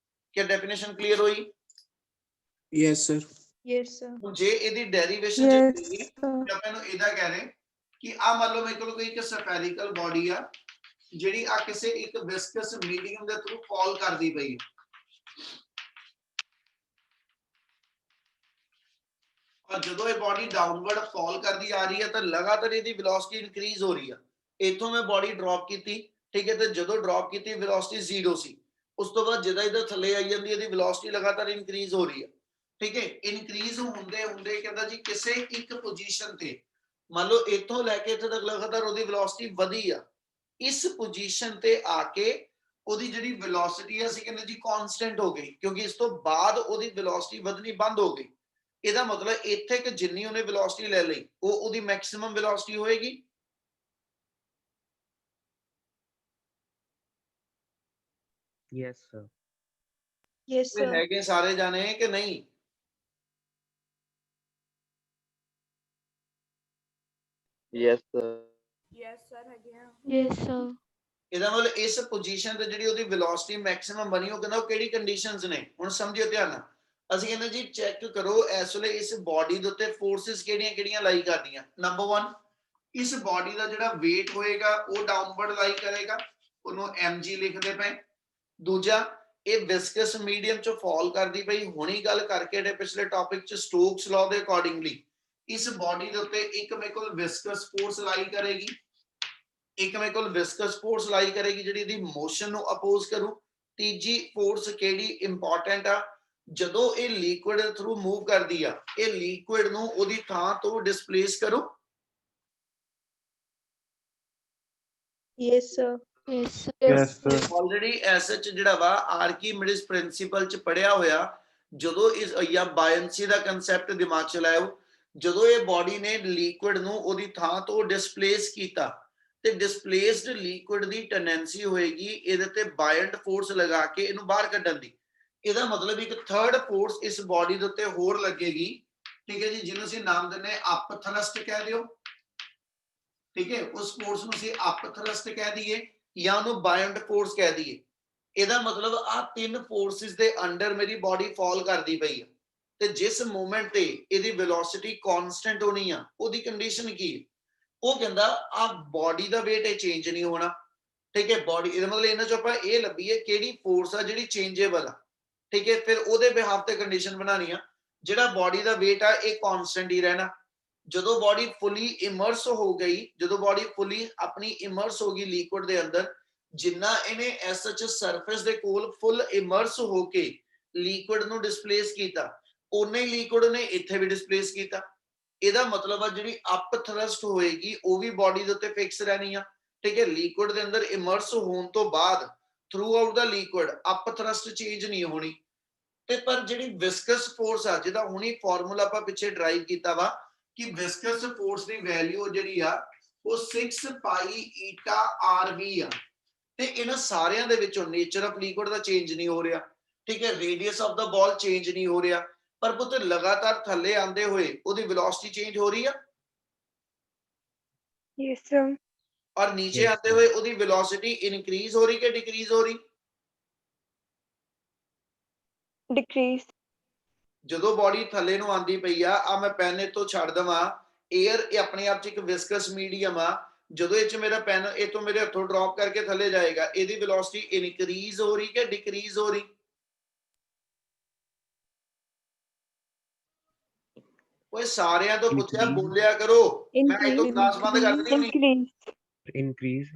ਕੀ ਡੈਫੀਨੇਸ਼ਨ ਕਲੀਅਰ ਹੋਈ? Yes sir. Yes, sir. ਜੇ ਇਹਦੀ ਡੈਰੀਵੇਸ਼ਨ Yes, ਜਿਹੜੀ sir. ਆਪਾਂ ਇਹਨੂੰ ਇਹਦਾ ਕਹਿ ਰਹੇ ਕਿ ਆ ਮੰਨ ਲਓ ਮੇਰੇ ਕੋਲ ਕੋਈ ਇੱਕ ਸਫੈਰਿਕਲ ਬਾਡੀ ਆ ਜਿਹੜੀ ਆ ਕਿਸੇ ਇੱਕ ਵਿਸਕਸ ਮੀਡੀਅਮ ਦੇ ਥਰੂ ਫਾਲ ਕਰਦੀ ਪਈ ਹੈ, ਔਰ ਜਦੋਂ ਇਹ ਬਾਡੀ ਡਾਊਨਵਰਡ ਫਾਲ ਕਰਦੀ ਆ ਰਹੀ ਹੈ ਤਾਂ ਲਗਾਤਾਰ ਇਹਦੀ ਵੈਲੋਸਿਟੀ ਇਨਕਰੀਜ਼ ਹੋ ਰਹੀ ਆ। ਇੱਥੋਂ ਮੈਂ ਬਾਡੀ ਡ੍ਰੌਪ ਕੀਤੀ, ਠੀਕ ਹੈ, ਤੇ ਜਦੋਂ ਡ੍ਰੌਪ ਕੀਤੀ ਵੈਲੋਸਿਟੀ 0 ਸੀ। ਉਸ ਤੋਂ ਬਾਅਦ ਜਦੋਂ ਇਹਦਾ ਥੱਲੇ ਆਈ ਜਾਂਦੀ ਇਹਦੀ ਵੈਲੋਸਿਟੀ ਲਗਾਤਾਰ ਇਨਕਰੀਜ਼ ਹੋ ਰਹੀ ਹੈ, ਠੀਕ ਹੈ। ਇਨਕਰੀਜ਼ ਹੁੰਦੇ ਹੁੰਦੇ ਕਹਿੰਦਾ ਜੀ ਕਿਸੇ ਇੱਕ ਪੋਜੀਸ਼ਨ ਤੇ ਮੰਨ ਲਓ ਇੱਥੋਂ ਲੈ ਕੇ ਇੱਥੇ ਤੱਕ ਲਗਾਤਾਰ ਉਹਦੀ ਵੈਲੋਸਿਟੀ ਵਧੀ ਆ। ਇਸ ਪੋਜੀਸ਼ਨ ਤੇ ਆ ਕੇ ਉਹਦੀ ਜਿਹੜੀ ਵੈਲੋਸਿਟੀ ਹੈ ਅਸੀਂ ਕਹਿੰਦੇ ਜੀ ਕਾਂਸਟੈਂਟ ਹੋ ਗਈ, ਕਿਉਂਕਿ ਇਸ ਤੋਂ ਬਾਅਦ ਉਹਦੀ ਵੈਲੋਸਿਟੀ ਵਧਣੀ ਬੰਦ ਹੋ ਗਈ। ਇਹਦਾ ਮਤਲਬ ਇੱਥੇ ਕਿ ਜਿੰਨੀ ਉਹਨੇ ਵੈਲੋਸਿਟੀ ਲੈ ਲਈ ਉਹ ਉਹਦੀ ਮੈਕਸਿਮਮ ਵੈਲੋਸਿਟੀ ਹੋਏਗੀ। Yes, sir. Yes, sir. ਹੈਗੇ ਸਾਰੇ ਜਾਣੇ ਕਿ ਨਹੀਂ? Yes, sir. ਯੈਸ ਸਰ ਹੈਗੇ ਆ। Yes, sir. ਇਹਦਾ ਮਤਲਬ ਇਸ ਪੋਜੀਸ਼ਨ ਤੇ ਜਿਹੜੀ ਉਹਦੀ ਵੈਲੋਸਿਟੀ ਮੈਕਸਿਮਮ ਬਣੀ ਉਹ ਕਹਿੰਦਾ ਉਹ ਕਿਹੜੀ ਕੰਡੀਸ਼ਨਸ ਨੇ। ਹੁਣ ਸਮਝਿਓ ਧਿਆਨ ਨਾਲ। ਅਸੀਂ ਕਹਿੰਦੇ ਜੀ ਚੈੱਕ ਕਰੋ ਇਸ ਵੇਲੇ ਇਸ ਬਾਡੀ ਦੇ ਉੱਤੇ ਫੋਰਸਿਸ ਕਿਹੜੀਆਂ ਕਿਹੜੀਆਂ ਲਾਈ ਕਰਦੀਆਂ। ਨੰਬਰ 1, ਇਸ ਬਾਡੀ ਦਾ ਜਿਹੜਾ weight ਹੋਏਗਾ ਉਹ ਡਾਊਨਵਰਡ ਲਾਈ ਕਰੇਗਾ, ਉਹਨੂੰ mg ਲਿਖਦੇ ਪਏ। ਦੂਜਾ, ਇਹ ਵਿਸਕਸ ਮੀਡੀਅਮ ਚ ਫਾਲ ਕਰਦੀ ਪਈ। ਹੁਣੀ ਗੱਲ ਕਰਕੇ ਜਿਹੜੇ ਪਿਛਲੇ ਟੌਪਿਕ ਚ ਸਟੋਕਸ ਲਾਅ ਦੇ ਅਕੋਰਡਿੰਗਲੀ ਇਸ ਬਾਡੀ ਦੇ ਉੱਤੇ ਇੱਕ ਮੇਰੇ ਕੋਲ ਵਿਸਕਸ ਫੋਰਸ ਲਾਈ ਕਰੇਗੀ, ਇੱਕ ਮੇਰੇ ਕੋਲ ਵਿਸਕਸ ਫੋਰਸ ਲਾਈ ਕਰੇਗੀ ਜਿਹੜੀ ਇਹਦੀ ਮੋਸ਼ਨ ਨੂੰ ਅਪੋਜ਼ ਕਰੂ। ਤੀਜੀ ਫੋਰਸ ਕਿਹੜੀ ਇੰਪੋਰਟੈਂਟ ਆ, ਜਦੋਂ ਇਹ ਲਿਕੁਇਡ ਦੇ ਥਰੂ ਮੂਵ ਕਰਦੀ ਆ ਇਹ ਲਿਕੁਇਡ ਨੂੰ ਉਹਦੀ ਥਾਂ ਤੋਂ ਡਿਸਪਲੇਸ ਕਰੂ। Yes, sir. Yes, sir. Yes, sir. Already SH ਜਿਹੜਾ ਵਾ ਆਰਕੀਮਿਡੀਜ਼ ਪ੍ਰਿੰਸੀਪਲ ਚ ਪੜਿਆ ਹੋਇਆ, ਜਦੋਂ ਇਸ ਜਾਂ ਬਾਇੰਸੀ ਦਾ ਕਨਸੈਪਟ ਦਿਮਾਗ ਚ ਲਾਇਓ, ਜਦੋਂ ਇਹ ਬਾਡੀ ਨੇ ਲਿਕੁਇਡ ਨੂੰ ਉਹਦੀ ਥਾਂ ਤੋਂ ਡਿਸਪਲੇਸ ਕੀਤਾ ਤੇ ਡਿਸਪਲੇਸਡ ਲਿਕੁਇਡ ਦੀ ਟੈਂਡੈਂਸੀ ਹੋਏਗੀ ਇਹਦੇ ਤੇ ਬਾਇੰਡ ਫੋਰਸ ਲਗਾ ਕੇ ਇਹਨੂੰ ਬਾਹਰ ਕੱਢਣ ਦੀ। ਇਹਦਾ ਮਤਲਬ ਇੱਕ ਥਰਡ ਫੋਰਸ ਇਸ ਬਾਡੀ ਦੇ ਉੱਤੇ ਹੋਰ ਲੱਗੇਗੀ, ਠੀਕ ਹੈ ਜੀ, ਜਿਹਨੂੰ ਅਸੀਂ ਨਾਮ ਦਿੰਦੇ ਅਪ ਥਰਸਟ ਕਹਿ ਦਿਓ, ਠੀਕ ਹੈ। ਉਸ ਫੋਰਸ ਨੂੰ ਅਸੀਂ ਅਪ ਥਰਸਟ ਕਹਿ ਦਈਏ ਜਾਂ ਉਹਨੂੰ ਬਾਇੰਡ ਫੋਰਸ ਕਹਿ ਦਈਏ। ਇਹਦਾ ਮਤਲਬ ਆ ਤਿੰਨ ਫੋਰਸਿਸ ਦੇ ਅੰਡਰ ਮੇਰੀ ਬਾਡੀ ਫਾਲ ਕਰਦੀ ਪਈ ਆ, ਤੇ ਜਿਸ ਮੂਮੈਂਟ ਤੇ ਇਹਦੀ ਵੈਲੋਸਿਟੀ ਕਾਂਸਟੈਂਟ ਹੋਣੀ ਆ, ਉਹਦੀ ਕੰਡੀਸ਼ਨ ਕੀ ਹੈ? ਉਹ ਕਹਿੰਦਾ ਆ ਬਾਡੀ ਦਾ weight ਇਹ ਚੇਂਜ ਨਹੀਂ ਹੋਣਾ, ਠੀਕ ਹੈ। ਬਾਡੀ ਇਹਦਾ ਮਤਲਬ ਇਹਨਾਂ ਚੋਂ ਆਪਾਂ ਇਹ ਲੱਭੀਏ ਕਿਹੜੀ ਫੋਰਸ ਆ ਜਿਹੜੀ ਚੇਂਜੇਬਲ ਆ, ਠੀਕ ਹੈ। ਫਿਰ ਉਹਦੇ ਬਿਹਾਫ ਤੇ ਕੰਡੀਸ਼ਨ ਬਣਾਣੀ ਆ, ਜਿਹੜਾ ਬਾਡੀ ਦਾ weight ਆ ਇਹ ਕਾਂਸਟੈਂਟ ਹੀ ਰਹਿਣਾ। ਜਦੋਂ ਬਾਡੀ ਫੁੱਲੀ ਇਮਰਸ ਹੋ ਗਈ, ਜਦੋਂ ਬਾਡੀ ਫੁੱਲੀ ਆਪਣੀ ਇਮਰਸ ਹੋ ਗਈ ਲਿਕੁਇਡ ਦੇ ਅੰਦਰ, ਜਿੰਨਾ ਇਹਨੇ ਐਸਐਚ ਸਰਫੇਸ ਦੇ ਕੋਲ ਫੁੱਲ ਇਮਰਸ ਹੋ ਕੇ ਲਿਕੁਇਡ ਨੂੰ ਡਿਸਪਲੇਸ ਕੀਤਾ, ਉਨੇ ਹੀ ਲਿਕੁਇਡ ਨੇ ਇੱਥੇ ਵੀ ਡਿਸਪਲੇਸ ਕੀਤਾ। ਇਹਦਾ ਮਤਲਬ ਆ ਜਿਹੜੀ ਅਪ ਥਰਸਟ ਹੋਏਗੀ ਉਹ ਵੀ ਬਾਡੀ ਦੇ ਉੱਤੇ ਫਿਕਸ ਰਹਿਣੀ ਆ, ਠੀਕ ਹੈ। ਲਿਕੁਇਡ ਦੇ ਅੰਦਰ ਇਮਰਸ ਹੋਣ ਤੋਂ ਬਾਅਦ ਥਰੂ ਆਊਟ ਦਾ ਲਿਕੁਇਡ ਅਪ ਥਰਸਟ ਚੇਂਜ ਨਹੀਂ ਹੋਣੀ। ਤੇ ਪਰ ਜਿਹੜੀ ਵਿਸਕਸ ਫੋਰਸ ਆ, ਜਿਹਦਾ ਹੁਣੀ ਫਾਰਮੂਲਾ ਆਪਾਂ ਪਿੱਛੇ ਡਰਾਈਵ ਕੀਤਾ ਵਾ ਕਿ ਵਿਸਕਸ ਫੋਰਸ ਦੀ ਵੈਲਿਊ ਜਿਹੜੀ ਆ ਉਹ 6 ਪਾਈ ਈਟਾ ਆਰਵੀ ਆ, ਤੇ ਇਹਨਾਂ ਸਾਰਿਆਂ ਦੇ ਵਿੱਚੋਂ ਨੇਚਰ ਆਫ ਲਿਕੁਇਡ ਦਾ ਚੇਂਜ ਨਹੀਂ ਹੋ ਰਿਹਾ, ਠੀਕ ਹੈ। ਰੇਡੀਅਸ ਆਫ ਦਾ ਬਾਲ ਚੇਂਜ ਨਹੀਂ ਹੋ ਰਿਹਾ, ਪਰ ਪੁੱਤ ਲਗਾਤਾਰ ਥੱਲੇ ਆਂਦੇ ਹੋਏ ਉਹਦੀ ਵੈਲੋਸਿਟੀ ਚੇਂਜ ਹੋ ਰਹੀ ਆ, Yes, sir. ਔਰ ਨੀਚੇ Yes, ਆਂਦੇ sir. ਹੋਏ ਉਹਦੀ ਵੈਲੋਸਿਟੀ ਇਨਕਰੀਜ਼ ਹੋ ਰਹੀ ਕਿ ਡਿਕਰੀਜ਼ ਹੋ ਰਹੀ? Decrease. ਜਦੋਂ ਬਾਡੀ ਥੱਲੇ ਨੂੰ ਆਂਦੀ ਪਈ ਆ ਮੈਂ ਪੈਨ ਇਤੋਂ ਛੱਡ ਦਵਾਂ, 에ਅਰ ਇਹ ਆਪਣੇ ਆਪ ਚ ਇੱਕ ਵਿਸਕਸ ਮੀਡੀਅਮ ਆ, ਜਦੋਂ ਇਹ ਚ ਮੇਰਾ ਪੈਨ ਇਹ ਤੋਂ ਮੇਰੇ ਹੱਥੋਂ ਡ੍ਰੌਪ ਕਰਕੇ ਥੱਲੇ ਜਾਏਗਾ, ਇਹਦੀ ਵੈਲੋਸਿਟੀ ਇਨਕਰੀਜ਼ ਹੋ ਰਹੀ ਕਿ ਡਿਕਰੀਜ਼ ਹੋ ਰਹੀ? ਓਏ ਸਾਰਿਆਂ ਤੋਂ ਪੁੱਛਿਆ, Increase. ਬੋਲਿਆ ਕਰੋ, ਮੈਂ ਇਹ ਤੋਂ Increase. ਕਲਾਸ ਬੰਦ ਕਰ ਦੇਣੀ ਹੋਣੀ। Increase.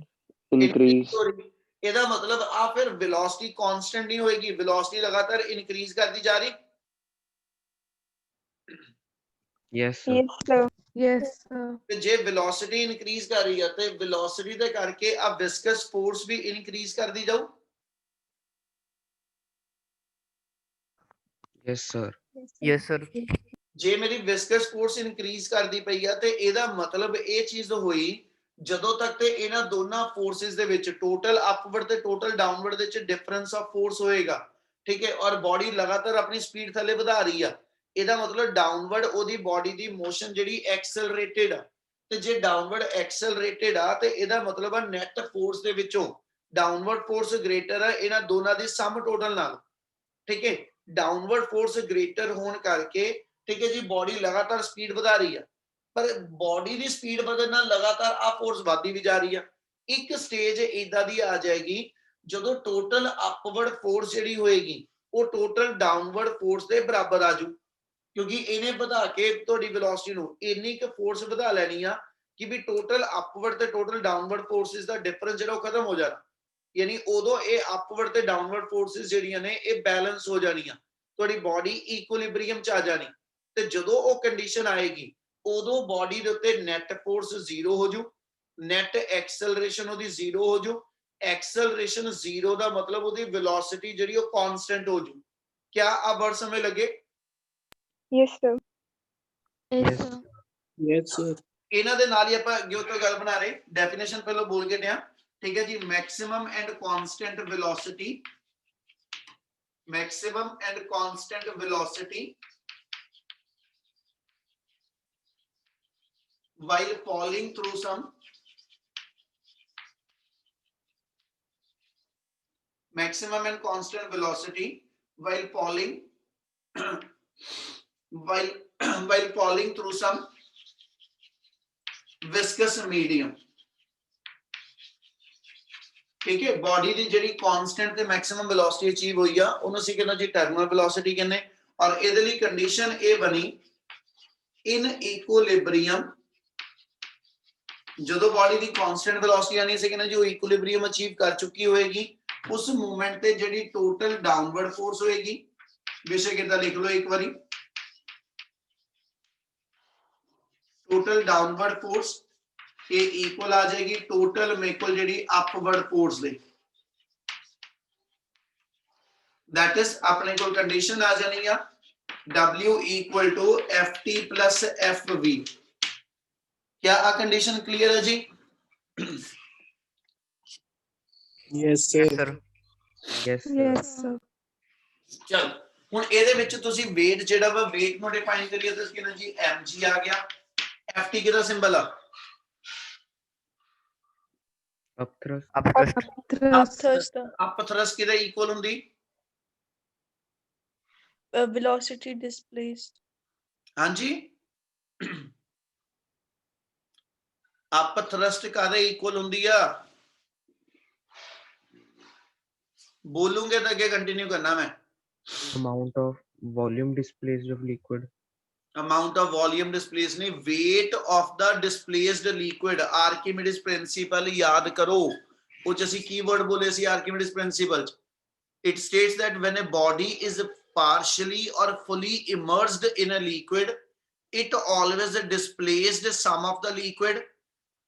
increase, ਹੋ ਰਹੀ। ਇਹਦਾ ਮਤਲਬ ਆ ਫਿਰ ਵੈਲੋਸਿਟੀ ਕਾਂਸਟੈਂਟ ਨਹੀਂ ਹੋਏਗੀ, ਵੈਲੋਸਿਟੀ ਲਗਾਤਾਰ ਇਨਕਰੀਜ਼ ਕਰਦੀ ਜਾ ਰਹੀ। yes sir, Yes, sir. Yes, sir. ਤੇ ਜੇ ਵੈਲੋਸਿਟੀ ਇਨਕਰੀਜ਼ ਕਰ ਰਹੀ ਹੈ ਤੇ ਵੈਲੋਸਿਟੀ ਦੇ ਕਰਕੇ ਆ ਵਿਸਕਸ ਫੋਰਸ ਵੀ ਇਨਕਰੀਜ਼ ਕਰਦੀ ਜਾਊ। yes sir, Yes, sir. ਜੇ ਮੇਰੀ ਵਿਸਕਸ ਫੋਰਸ ਇਨਕਰੀਜ਼ ਕਰਦੀ ਪਈ ਆ ਤੇ ਇਹਦਾ ਮਤਲਬ ਇਹ ਚੀਜ਼ ਹੋਈ, ਜਦੋਂ ਤੱਕ ਤੇ ਇਹਨਾਂ ਦੋਨਾਂ ਫੋਰਸਿਸ ਦੇ ਵਿੱਚ ਟੋਟਲ ਅਪਵਰਡ ਤੇ ਟੋਟਲ ਡਾਊਨਵਰਡ ਦੇ ਵਿੱਚ ਡਿਫਰੈਂਸ ਆਫ ਫੋਰਸ ਹੋਏਗਾ, ਠੀਕ ਹੈ। ਔਰ ਬਾਡੀ ਲਗਾਤਾਰ ਆਪਣੀ ਸਪੀਡ ਥੱਲੇ ਵਧਾ ਰਹੀ ਆ, ਇਹਦਾ ਮਤਲਬ ਡਾਊਨਵਰਡ ਉਹਦੀ ਬਾਡੀ ਦੀ ਮੋਸ਼ਨ ਜਿਹੜੀ ਐਕਸਲਰੇਟਿਡ ਆ, ਤੇ ਜੇ ਡਾਊਨਵਰਡ ਐਕਸਲਰੇਟਿਡ ਆ ਤੇ ਇਹਦਾ ਮਤਲਬ ਆ ਨੈਟ ਫੋਰਸ ਦੇ ਵਿੱਚੋਂ ਡਾਊਨਵਰਡ ਫੋਰਸ ਗ੍ਰੇਟਰ ਆ ਇਹਨਾਂ ਦੋਨਾਂ ਦੀ ਸਮ ਟੋਟਲ ਨਾਲ, ਠੀਕ ਹੈ। ਡਾਊਨਵਰਡ ਫੋਰਸ ਗ੍ਰੇਟਰ ਹੋਣ ਕਰਕੇ, ਠੀਕ ਹੈ ਜੀ, ਬਾਡੀ ਲਗਾਤਾਰ ਸਪੀਡ ਵਧਾ ਰਹੀ ਆ, ਪਰ ਬਾਡੀ ਦੀ ਸਪੀਡ ਵਧਣ ਨਾਲ ਲਗਾਤਾਰ ਆ ਫੋਰਸ ਵਧਦੀ ਵੀ ਜਾ ਰਹੀ ਆ। ਇੱਕ ਸਟੇਜ ਇਦਾਂ ਦੀ ਆ ਜਾਏਗੀ ਜਦੋਂ ਟੋਟਲ ਅਪਵਰਡ ਫੋਰਸ ਜਿਹੜੀ ਹੋਏਗੀ ਉਹ ਟੋਟਲ ਡਾਊਨਵਰਡ ਫੋਰਸ ਦੇ ਬਰਾਬਰ ਆ ਜੂ, ਕਿਉਂਕਿ ਇਹਨੇ ਵਧਾ ਕੇ ਤੁਹਾਡੀ ਵੈਲੋਸਿਟੀ ਨੂੰ ਇੰਨੀ ਕੁ ਫੋਰਸ ਵਧਾ ਲੈਣੀ ਆ ਕਿ ਵੀ ਟੋਟਲ ਅਪਵਰਡ ਤੇ ਟੋਟਲ ਡਾਊਨਵਰਡ ਫੋਰਸਿਸ ਦਾ ਡਿਫਰੈਂਸ ਜਿਹੜਾ ਉਹ ਖਤਮ ਹੋ ਜਾਣਾ। ਯਾਨੀ ਉਦੋਂ ਇਹ ਅਪਵਰਡ ਤੇ ਡਾਊਨਵਰਡ ਫੋਰਸਿਸ ਜਿਹੜੀਆਂ ਨੇ ਇਹ ਬੈਲੈਂਸ ਹੋ ਜਾਣੀਆਂ, ਤੁਹਾਡੀ ਬਾਡੀ ਇਕੁਇਲਿਬ੍ਰੀਅਮ ਚ ਆ ਜਾਣੀ। ਤੇ ਜਦੋਂ ਉਹ ਕੰਡੀਸ਼ਨ ਆਏਗੀ ਉਦੋਂ ਬਾਡੀ ਦੇ ਉੱਤੇ ਨੈਟ ਫੋਰਸ ਜ਼ੀਰੋ ਹੋ ਜੂ, ਨੈਟ ਐਕਸਲਰੇਸ਼ਨ ਉਹਦੀ ਜ਼ੀਰੋ ਹੋ ਜੂ। ਐਕਸਲਰੇਸ਼ਨ ਜ਼ੀਰੋ ਦਾ ਮਤਲਬ ਉਹਦੀ ਵੈਲੋਸਿਟੀ ਜਿਹੜੀ ਉਹ ਕਾਂਸਟੈਂਟ ਹੋ ਜੂ। ਕਿਆ ਆ ਵਰਡ ਸਮਝ ਲੱਗੇ? Yes, sir. Yes, sir. yes sir, ਇਹਨਾਂ ਦੇ ਨਾਲ ਹੀ ਆਪਾਂ ਅੱਗੇ ਤੋਂ ਗੱਲ ਬਣਾ ਰਹੇ, ਡੈਫੀਨੇਸ਼ਨ ਪਹਿਲਾਂ ਬੋਲ ਕੇ ਟਿਆ, ਠੀਕ ਹੈ ਜੀ। Maximum and constant velocity, maximum and constant velocity while falling through some maximum and constant velocity while falling while falling through some viscous medium, ठीक है। बॉडी ਦੀ ਜਿਹੜੀ ਕਾਂਸਟੈਂਟ ਤੇ ਮੈਕਸਿਮਮ ਵੈਲੋਸਿਟੀ ਅਚੀਵ ਹੋਈ ਆ ਉਹਨੂੰ ਅਸੀਂ ਕਹਿੰਦੇ ਜੀ ਟਰਮੀਨਲ ਵੈਲੋਸਿਟੀ ਕਹਿੰਦੇ। ਔਰ ਇਹਦੇ ਲਈ ਕੰਡੀਸ਼ਨ ਇਹ ਬਣੀ ਇਨ ਇਕੁਇਲਿਬ੍ਰੀਅਮ, ਜਦੋਂ ਬਾਡੀ ਦੀ ਕਾਂਸਟੈਂਟ ਵੈਲੋਸਿਟੀ ਆਣੀ ਸੀ ਕਹਿੰਦੇ ਜੀ ਉਹ ਇਕੁਇਲਿਬ੍ਰੀਅਮ ਅਚੀਵ ਕਰ ਚੁੱਕੀ ਹੋਏਗੀ, ਉਸ ਮੂਵਮੈਂਟ ਤੇ ਜਿਹੜੀ ਟੋਟਲ ਡਾਊਨਵਰਡ ਫੋਰਸ ਹੋਏਗੀ, ਬੇਸ਼ੱਕ ਇਹਦਾ ਲਿਖ ਲਓ ਇੱਕ ਵਾਰੀ, ਟੋਟਲ ਡਾਊਨਵਰਡ ਫੋਰਸ ਇਹ ਇਕੁਅਲ ਆ ਜਾਏਗੀ ਟੋਟਲ ਮੇਰੇ ਕੋਲ ਜਿਹੜੀ ਅਪਵਰਡ ਫੋਰਸ ਦੇ। that is ਆਪਣੇ ਕੋਲ ਕੰਡੀਸ਼ਨ ਆ ਜਾਣੀ ਆ W equal to FT plus FV। क्या आ कंडीशन क्लियर है जी? Yes, sir. Yes, sir. Yes, sir. Yes, sir. चल ਹੁਣ ਇਹਦੇ ਵਿੱਚ ਤੁਸੀਂ weight ਜਿਹੜਾ ਵਾ weight ਨੂੰ ਡਿਫਾਈਨ ਕਰੀਏ ਤਾਂ ਕਿਹਨਾਂ ਜੀ mg ਆ ਗਿਆ। FT ਕਿਹਦਾ ਸਿੰਬਲ ਆ? Upthrust. Upthrust, ਅਪ ਥਰਸਟ ਕਿਹਦਾ ਇਕੁਅਲ ਹੁੰਦੀ? velocity displaced. ਹਾਂਜੀ ਅਪ ਥਰਸਟ ਕਾਹਦੇ ਇਕੁਅਲ ਹੁੰਦੀ ਆ? ਬੋਲੂਗੇ ਤਾਂ ਅੱਗੇ ਕੰਟੀਨਿਊ ਕਰਨਾ ਮੈਂ। Amount of volume displaced of liquid. amount of volume displaced नहीं, weight of the displaced liquid। Archimedes principle याद करो। कुछ ऐसी कीवर्ड बोले सी Archimedes principle। It states that when a body is partially or fully immersed in a liquid, it always displaced some of the liquid।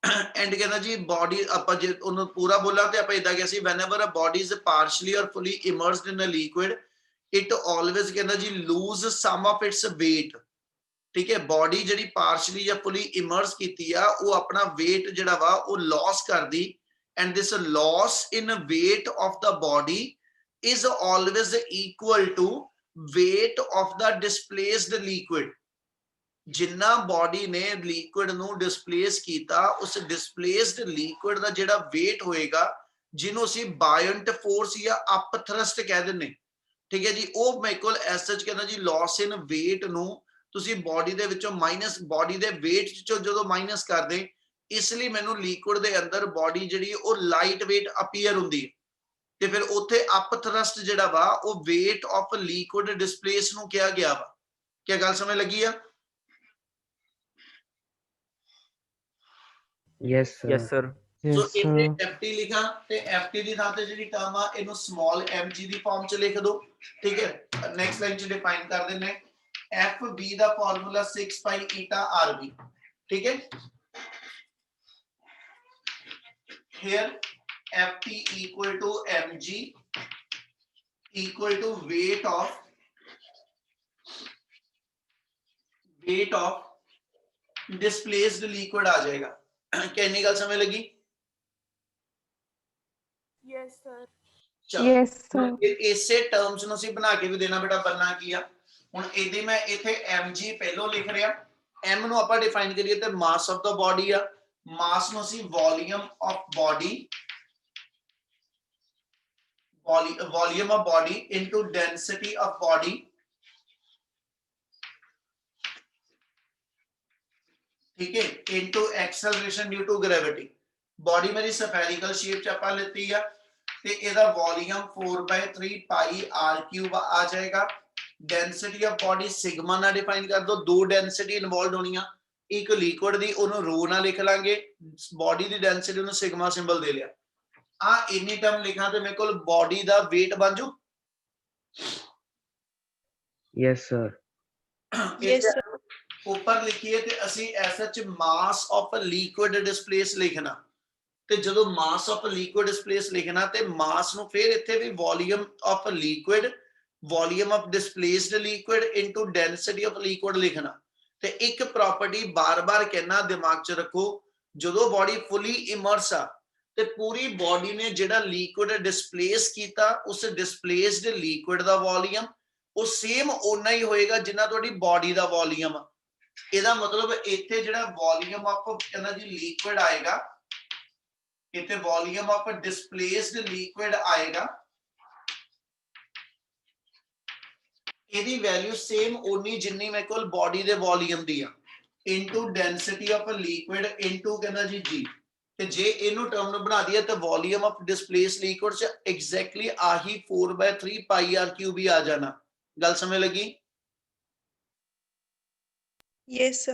and कहना जी body ਆਪਾਂ ਜੇ ਉਹਨੂੰ ਪੂਰਾ ਬੋਲਾਂ ਤੇ ਆਪਾਂ ਇਦਾਂ ਕਿ whenever a body is partially or fully immersed in a liquid, it always कहना जी lose some of its weight। ठीक है, बॉडी ਜਿਹੜੀ ਪਾਰਸ਼ਲੀ ਜਾਂ ਫੁਲੀ ਇਮਰਸ ਕੀਤੀ ਆ ਉਹ ਆਪਣਾ weight ਜਿਹੜਾ ਵਾ ਉਹ ਲਾਸ ਕਰਦੀ। and this loss in weight of the body is always equal to weight of the displaced liquid। ਜਿੰਨਾ ਬੋਡੀ ਨੇ ਲਿਕੁਇਡ ਨੂੰ ਡਿਸਪਲੇਸ ਕੀਤਾ ਉਸ ਡਿਸਪਲੇਸਡ ਲਿਕੁਇਡ ਦਾ ਜਿਹੜਾ weight ਹੋਏਗਾ ਜਿਹਨੂੰ ਅਸੀਂ ਬਾਇੰਟ ਫੋਰਸ ਜਾਂ ਅਪ ਥਰਸਟ ਕਹਿ ਦਿੰਨੇ। ਠੀਕ ਹੈ ਜੀ, ਉਹ ਮੇਰੇ ਕੋਲ ਐਸ ਸੱਚ ਕਹਿੰਦਾ ਜੀ ਲਾਸ ਇਨ weight ਨੂੰ ਤੁਸੀਂ ਬੋਡੀ ਦੇ ਵਿੱਚੋਂ ਮਾਈਨਸ ਬੋਡੀ ਦੇ weight ਚੋਂ ਜਦੋਂ ਮਾਈਨਸ ਕਰਦੇ, ਇਸ ਲਈ ਮੈਨੂੰ ਲਿਕੁਇਡ ਦੇ ਅੰਦਰ ਬੋਡੀ ਜਿਹੜੀ ਉਹ ਲਾਈਟ weight ਅਪੀਅਰ ਹੁੰਦੀ ਹੈ ਤੇ ਫਿਰ ਉੱਥੇ ਅਪ ਥਰਸਟ ਜਿਹੜਾ ਵਾ ਉਹ weight ਆਫ ਲਿਕੁਇਡ ਡਿਸਪਲੇਸ ਨੂੰ ਕਿਹਾ ਗਿਆ ਵਾ। ਕੀ ਗੱਲ ਸਮਝ ਲੱਗੀ ਆ? Yes, sir. Yes, sir. ਸੋ Yes, ਇੱਥੇ sir. FT ਲਿਖਾਂ ਤੇ FT ਦੀ ਥਾਂ ਤੇ ਜਿਹੜੀ ਟਰਮ ਆ ਇਹਨੂੰ ਸਮਾਲ mg ਦੀ ਫਾਰਮ ਚ ਲਿਖ ਦਿਓ। ਠੀਕ ਹੈ, ਨੈਕਸਟ ਲਾਈਨ ਚ ਡਿਫਾਈਨ ਕਰ ਦਿੰਨੇ FB ਦਾ ਫਾਰਮੂਲਾ 6 ਪਾਈ ਈਟਾ RB। ਠੀਕ ਹੈ, here FT equal to mg equal to weight of displaced liquid आ जाएगा। क्या इतनी गल समझ लगी? Yes, sir. चलो Yes, sir. इसे टर्म्स ਨੂੰ ਅਸੀਂ ਬਣਾ ਕੇ ਵੀ ਦੇਣਾ ਬੇਟਾ, ਬਣਨਾ ਕੀ ਆ ਹੁਣ ਇਹਦੇ ਮੈਂ ਇੱਥੇ mg ਪਹਿਲੋਂ ਲਿਖ ਰਿਹਾ। m ਨੂੰ ਆਪਾਂ ਡਿਫਾਈਨ ਕਰੀਏ ਤੇ ਮਾਸ ਆਫ ਦਾ ਬਾਡੀ ਆ। ਮਾਸ ਨੂੰ ਅਸੀਂ volume of body into density of body. ठीक है, into acceleration due to gravity. Body मेरी स्फेरिकल शेप च आपा लेती है ते एदा वॉल्यूम 4/3 पाई r क्यूब आ जाएगा। डेंसिटी ऑफ बॉडी सिग्मा ना डिफाइन कर दो। दो डेंसिटी इन्वॉल्व होनियां, एक लिक्विड दी ओनु रो ना लिख लांगे, बॉडी दी डेंसिटी ओनु सिग्मा सिंबल दे लिया। आ इन्नी टर्म लिखा ते मेरे कोल बॉडी दा वेट बन जू। Yes, sir. Yes, sir. ऊपर लिखिए ते ਅਸੀਂ SH mass of liquid displace ਲਿਖਣਾ ਤੇ ਜਦੋਂ ਮਾਸ ਆਫ ਲਿਕੁਇਡ ਡਿਸਪਲੇਸ ਲਿਖਣਾ ਤੇ ਮਾਸ ਨੂੰ ਫਿਰ ਇੱਥੇ ਵੀ volume of liquid volume of displaced liquid into density of liquid ਲਿਖਣਾ। ਤੇ ਇੱਕ ਪ੍ਰੋਪਰਟੀ ਬਾਰ-ਬਾਰ ਕਹਿਣਾ ਦਿਮਾਗ 'ਚ ਰੱਖੋ, ਜਦੋਂ ਬੋਡੀ ਫੁੱਲੀ ਇਮਰਸ ਆ ਤੇ ਪੂਰੀ ਬੋਡੀ ਨੇ ਜਿਹੜਾ ਲਿਕੁਇਡ ਡਿਸਪਲੇਸ ਕੀਤਾ ਉਸ ਡਿਸਪਲੇਸਡ ਲਿਕੁਇਡ ਦਾ ਵੋਲੀਅਮ ਉਹ ਸੇਮ ਓਨਾ ਹੀ ਹੋਏਗਾ ਜਿੰਨਾ ਤੁਹਾਡੀ ਬੋਡੀ ਦਾ ਵੋਲੀਅਮ ਆ। ਇਹਦਾ ਮਤਲਬ ਇੱਥੇ ਜਿਹੜਾ ਵੋਲੀਅਮ ਆਫ ਕਹਿੰਦਾ ਜੀ ਲਿਕੁਇਡ ਆਏਗਾ, ਇੱਥੇ ਵੋਲੀਅਮ ਆਫ ਡਿਸਪਲੇਸਡ ਲਿਕੁਇਡ ਆਏਗਾ, ਇਹਦੀ ਵੈਲਿਊ ਸੇਮ ਓਨੀ ਜਿੰਨੀ ਮੇਰੇ ਕੋਲ ਬੋਡੀ ਦੇ ਵੋਲੀਅਮ ਦੀ ਆ into density of liquid into ਕਹਿੰਦਾ ਜੀ ਜੀ। ਤੇ ਜੇ ਇਹਨੂੰ ਟਰਮ ਨੂੰ ਬਣਾ ਦਈਏ ਤਾਂ ਵੋਲੀਅਮ ਆਫ ਡਿਸਪਲੇਸਡ ਲਿਕੁਇਡ ਚ ਐਗਜ਼ੈਕਟਲੀ ਆਹੀ 4/3 ਪਾਈ r ਕਿਊਬ ਹੀ ਆ ਜਾਣਾ। ਗੱਲ ਸਮਝ ਲੱਗੀ? Yes, sir.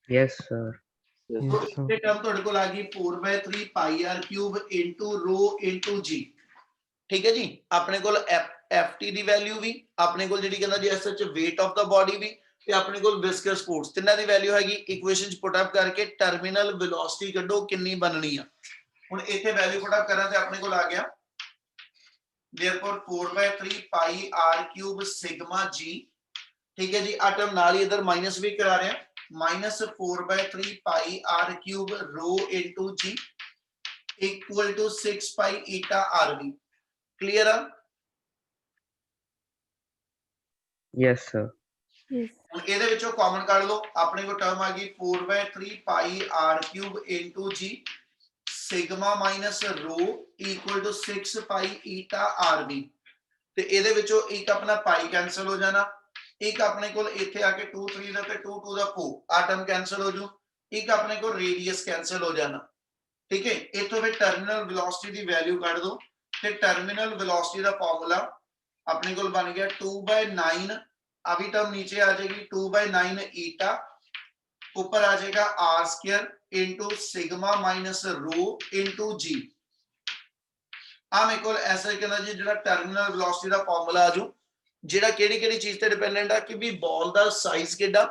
Yes, sir. Yes, sir. ਇਹ ਟਰਮ ਤੁਹਾਡੇ ਕੋਲ ਆ ਗਈ 4/3 ਪਾਈ r ਕਿਊਬ ਇਨਟੂ ਰੋ ਇਨਟੂ g। ਠੀਕ ਹੈ ਜੀ, ਆਪਣੇ ਕੋਲ ft ਦੀ ਵੈਲਿਊ ਵੀ, ਆਪਣੇ ਕੋਲ ਜਿਹੜੀ ਕਹਿੰਦਾ ਜੀ S H weight of the ਬਾਡੀ ਵੀ, ਤੇ ਆਪਣੇ ਕੋਲ ਵਿਸਕਸ ਫੋਰਸ, ਤਿੰਨਾਂ ਦੀ ਵੈਲਿਊ ਹੈਗੀ ਇਕੁਏਸ਼ਨ ਚ ਪੁੱਟ ਅਪ ਕਰਕੇ ਟਰਮੀਨਲ ਵੈਲੋਸਿਟੀ ਕੱਢੋ ਕਿੰਨੀ ਬਣਨੀ ਆ। ਹੁਣ ਇੱਥੇ ਵੈਲਿਊ ਪੁੱਟ ਅਪ ਕਰਾਂ ਤੇ ਆਪਣੇ ਕੋਲ ਆ ਗਿਆ therefore 4/3 pi r cube sigma g, ठीक है जी। आ टर्म नाल ही इधर माइनस भी करा रहे हैं, -4/3 pi r cube rho into g equal to 6 pi eta rv। Clear है? Yes, sir. Yes. ਹੁਣ ਇਹਦੇ ਵਿੱਚੋਂ ਕਾਮਨ ਕੱਢ ਲਓ, ਆਪਣੇ ਕੋਲ ਟਰਮ ਆ ਗਈ 4/3 pi r cube into g sigma minus rho equal to 6 pi eta rv। ਤੇ ਇਹਦੇ ਵਿੱਚੋਂ ਇੱਕ ਆਪਣਾ ਪਾਈ ਕੈਨਸਲ ਹੋ ਜਾਣਾ, ਇੱਕ ਆਪਣੇ ਕੋਲ ਇੱਥੇ ਆ ਕੇ 2 3 ਦਾ ਤੇ 2 2 ਦਾ 4 ਆ ਟਰਮ ਕੈਨਸਲ ਹੋ ਜੂ, ਇੱਕ ਆਪਣੇ ਕੋਲ ਰੇਡੀਅਸ ਕੈਨਸਲ ਹੋ ਜਾਣਾ, ਠੀਕ ਹੈ। ਇੱਥੋਂ ਫਿਰ ਟਰਮੀਨਲ ਵੈਲੋਸਿਟੀ ਦੀ ਵੈਲਿਊ ਕੱਢ ਦੋ ਤੇ ਟਰਮੀਨਲ ਵੈਲੋਸਿਟੀ ਦਾ ਫਾਰਮੂਲਾ ਆਪਣੇ ਕੋਲ ਬਣ ਗਿਆ 2/9, ਆ ਵੀ ਟਰਮ ਨੀਚੇ ਆ ਜਾਏਗੀ 2/9 ਈਟਾ, ऊपर आ जाएगा r square into sigma minus rho into g। आ मेरे को ऐसा कहना जी जेड़ा टर्मिनल वेलोसिटी दा फार्मूला आजू, जेड़ा केड़ी-केड़ी चीज ते डिपेंडेंट है कि भी बॉल दा साइज केड़ा,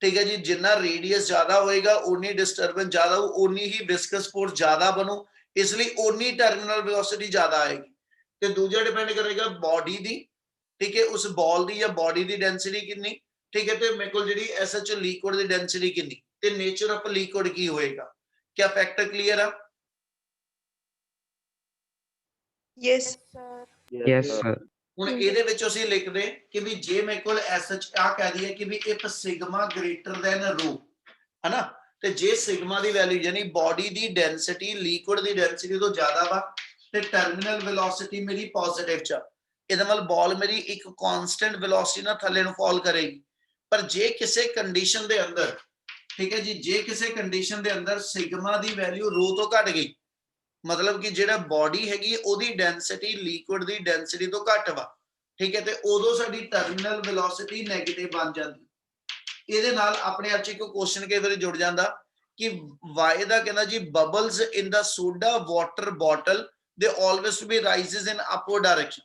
ठीक है जी। जिन्ना रेडियस ज्यादा होएगा उन्नी डिस्टर्बेंस ज्यादा हो, उन्नी ही विस्कस फोर्स ज्यादा बनू, इसलिए उन्नी टर्मिनल वेलोसिटी ज्यादा आएगी। ते दूजा डिपेंड करेगा बॉडी दी, ठीक है, उस बॉल दी या बॉडी दी डेंसिटी कितनी, ठीक है। तो मेरे को जी एसएच लिक्विड दी डेंसिटी कितनी ते नेचर ऑफ लिक्विड की होएगा। क्या फैक्टर क्लियर है? Yes. sir. Yes, sir. ਹੁਣ ਇਹਦੇ ਵਿੱਚ ਅਸੀਂ ਲਿਖਦੇ ਕਿ ਵੀ ਜੇ ਮੇਰੇ ਕੋਲ ਐਸਐਚ ਆ ਕਹਿ ਦਈਏ ਕਿ ਵੀ ਇਫ ਸਿਗਮਾ ਗ੍ਰੇਟਰ ਦੈਨ ਰੋ, ਹਨਾ, ਤੇ ਜੇ ਸਿਗਮਾ ਦੀ ਵੈਲਿਊ ਯਾਨੀ ਬੋਡੀ ਦੀ ਡੈਂਸਿਟੀ ਲਿਕੁਇਡ ਦੀ ਡੈਂਸਿਟੀ ਤੋਂ ਜ਼ਿਆਦਾ ਵਾ ਤੇ ਟਰਮੀਨਲ ਵੈਲੋਸਿਟੀ ਮੇਰੀ ਪੋਜ਼ਿਟਿਵ ਚ, ਇਹਦਾ ਮਤਲਬ ਬॉल ਮੇਰੀ ਇੱਕ ਕਾਂਸਟੈਂਟ ਵੈਲੋਸਿਟੀ ਨਾਲ ਥੱਲੇ ਨੂੰ ਫਾਲ ਕਰੇਗੀ। ਪਰ ਜੇ ਕਿਸੇ ਕੰਡੀਸ਼ਨ ਦੇ ਅੰਦਰ, ਠੀਕ ਹੈ ਜੀ, ਜੇ ਕਿਸੇ ਕੰਡੀਸ਼ਨ ਦੇ ਅੰਦਰ ਸਿਗਮਾ ਦੀ ਵੈਲਿਊ ਰੋ ਤੋਂ ਘਟ ਗਈ, मतलब कि जेड़ा बॉडी हैगी ओदी डेंसिटी लिक्विड दी डेंसिटी तो घट वा, ठीक है, ते उदों साडी टर्मिनल वेलोसिटी नेगेटिव बन जाती। ਇਹਦੇ ਨਾਲ ਆਪਣੇ ਆਪ ਚ ਇੱਕ ਕੁਐਸਚਨ ਕਈ ਵਾਰੀ ਜੁੜ ਜਾਂਦਾ ਕਿ ਵਾਈ ਦਾ ਕਹਿੰਦਾ ਜੀ bubbles in the soda water bottle ਦੇ always be rises in upward direction.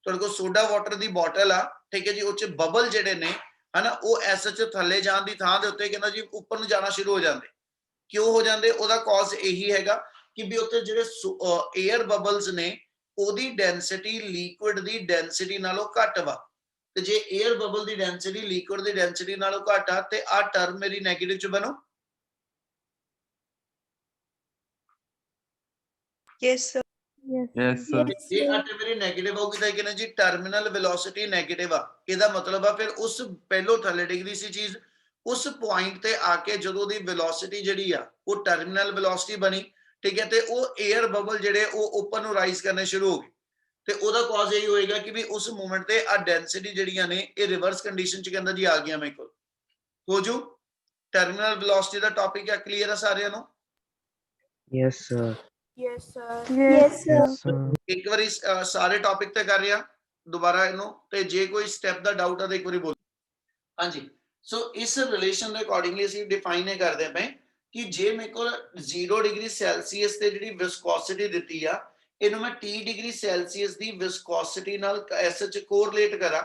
ਤੁਹਾਡੇ ਕੋਲ ਸੋਡਾ ਵਾਟਰ ਦੀ ਬੋਟਲ ਆ, ਠੀਕ ਹੈ ਜੀ, ਉਹ ਚ ਬਬਲ ਜਿਹੜੇ ਨੇ ਹਨਾ ਉਹ ਐਸਐਚ ਥੱਲੇ ਜਾਣ ਦੀ ਥਾਂ ਦੇ ਉੱਤੇ ਕਹਿੰਦਾ ਜੀ ਉੱਪਰ ਨੂੰ ਜਾਣਾ ਸ਼ੁਰੂ ਹੋ ਜਾਂਦੇ। ਕਿਉਂ ਹੋ ਜਾਂਦੇ? ਉਹਦਾ ਕਾਜ਼ ਇਹੀ ਹੈਗਾ ਕਿ ਵੀ ਉੱਥੇ ਜਿਹੜੇ 에ਅਰ ਬਬਲਸ ਨੇ ਉਹਦੀ ਡੈਂਸਿਟੀ ਲਿਕੁਇਡ ਦੀ ਡੈਂਸਿਟੀ ਨਾਲੋਂ ਘੱਟ ਵਾ, ਤੇ ਜੇ 에ਅਰ ਬਬਲ ਦੀ ਡੈਂਸਿਟੀ ਲਿਕੁਇਡ ਦੀ ਡੈਂਸਿਟੀ ਨਾਲੋਂ ਘੱਟ ਆ ਤੇ ਆ ਟਰਮ ਮੇਰੀ ਨੈਗੇਟਿਵ ਚ ਬਣੋ। Yes, sir. Yes, sir. ਜੇ ਆ ਤੇ ਮੇਰੀ ਨੈਗੇਟਿਵ ਹੋਊਗੀ ਤਾਂ ਕਹਿੰਦੇ ਜੀ ਟਰਮੀਨਲ ਵੈਲੋਸਿਟੀ ਨੈਗੇਟਿਵ ਆ, ਇਹਦਾ ਮਤਲਬ ਆ ਫਿਰ ਉਸ ਪਹਿਲੋਂ ਥੱਲੇ ਡਿੱਗਦੀ ਸੀ ਚੀਜ਼, ਉਸ ਪੁਆਇੰਟ ਤੇ ਆ ਕੇ ਜਦੋਂ ਦੀ ਵੈਲੋਸਿਟੀ ਜਿਹੜੀ ਆ ਉਹ ਟਰਮੀਨਲ ਵੈਲੋਸਿਟੀ ਬਣੀ, ठीक है, तो वो एयर बबल जेडे वो ऊपर नु राइज करने शुरू हो गए, ते ओदा कॉज यही होएगा कि भी उस मोमेंट ते आ डेंसिटी जेडीयां ने ये रिवर्स कंडीशन च कहंदा जी आ गया मेरे को हो जू। टर्मिनल वेलोसिटी दा टॉपिक है क्लियर है सारियां नु? Yes, sir. Yes, sir. Yes, sir. Yes, sir. एक बारी सारे टॉपिक ते कर रिया दोबारा इनु, ते जे कोई स्टेप दा डाउट है तो एक बारी बोल। हां जी, सो इस रिलेशन दे अकॉर्डिंगली ਅਸੀਂ डिफाइन करदे पए कि जे मेरे को 0 डिग्री सेल्सियस ਤੇ ਜਿਹੜੀ ਵਿਸਕੋਸਿਟੀ ਦਿੱਤੀ ਆ ਇਹਨੂੰ ਮੈਂ 30 ਡਿਗਰੀ ਸੈਲਸੀਅਸ ਦੀ ਵਿਸਕੋਸਿਟੀ ਨਾਲ ਐਸਐਚ ਕੋਰਿਲੇਟ ਕਰਾਂ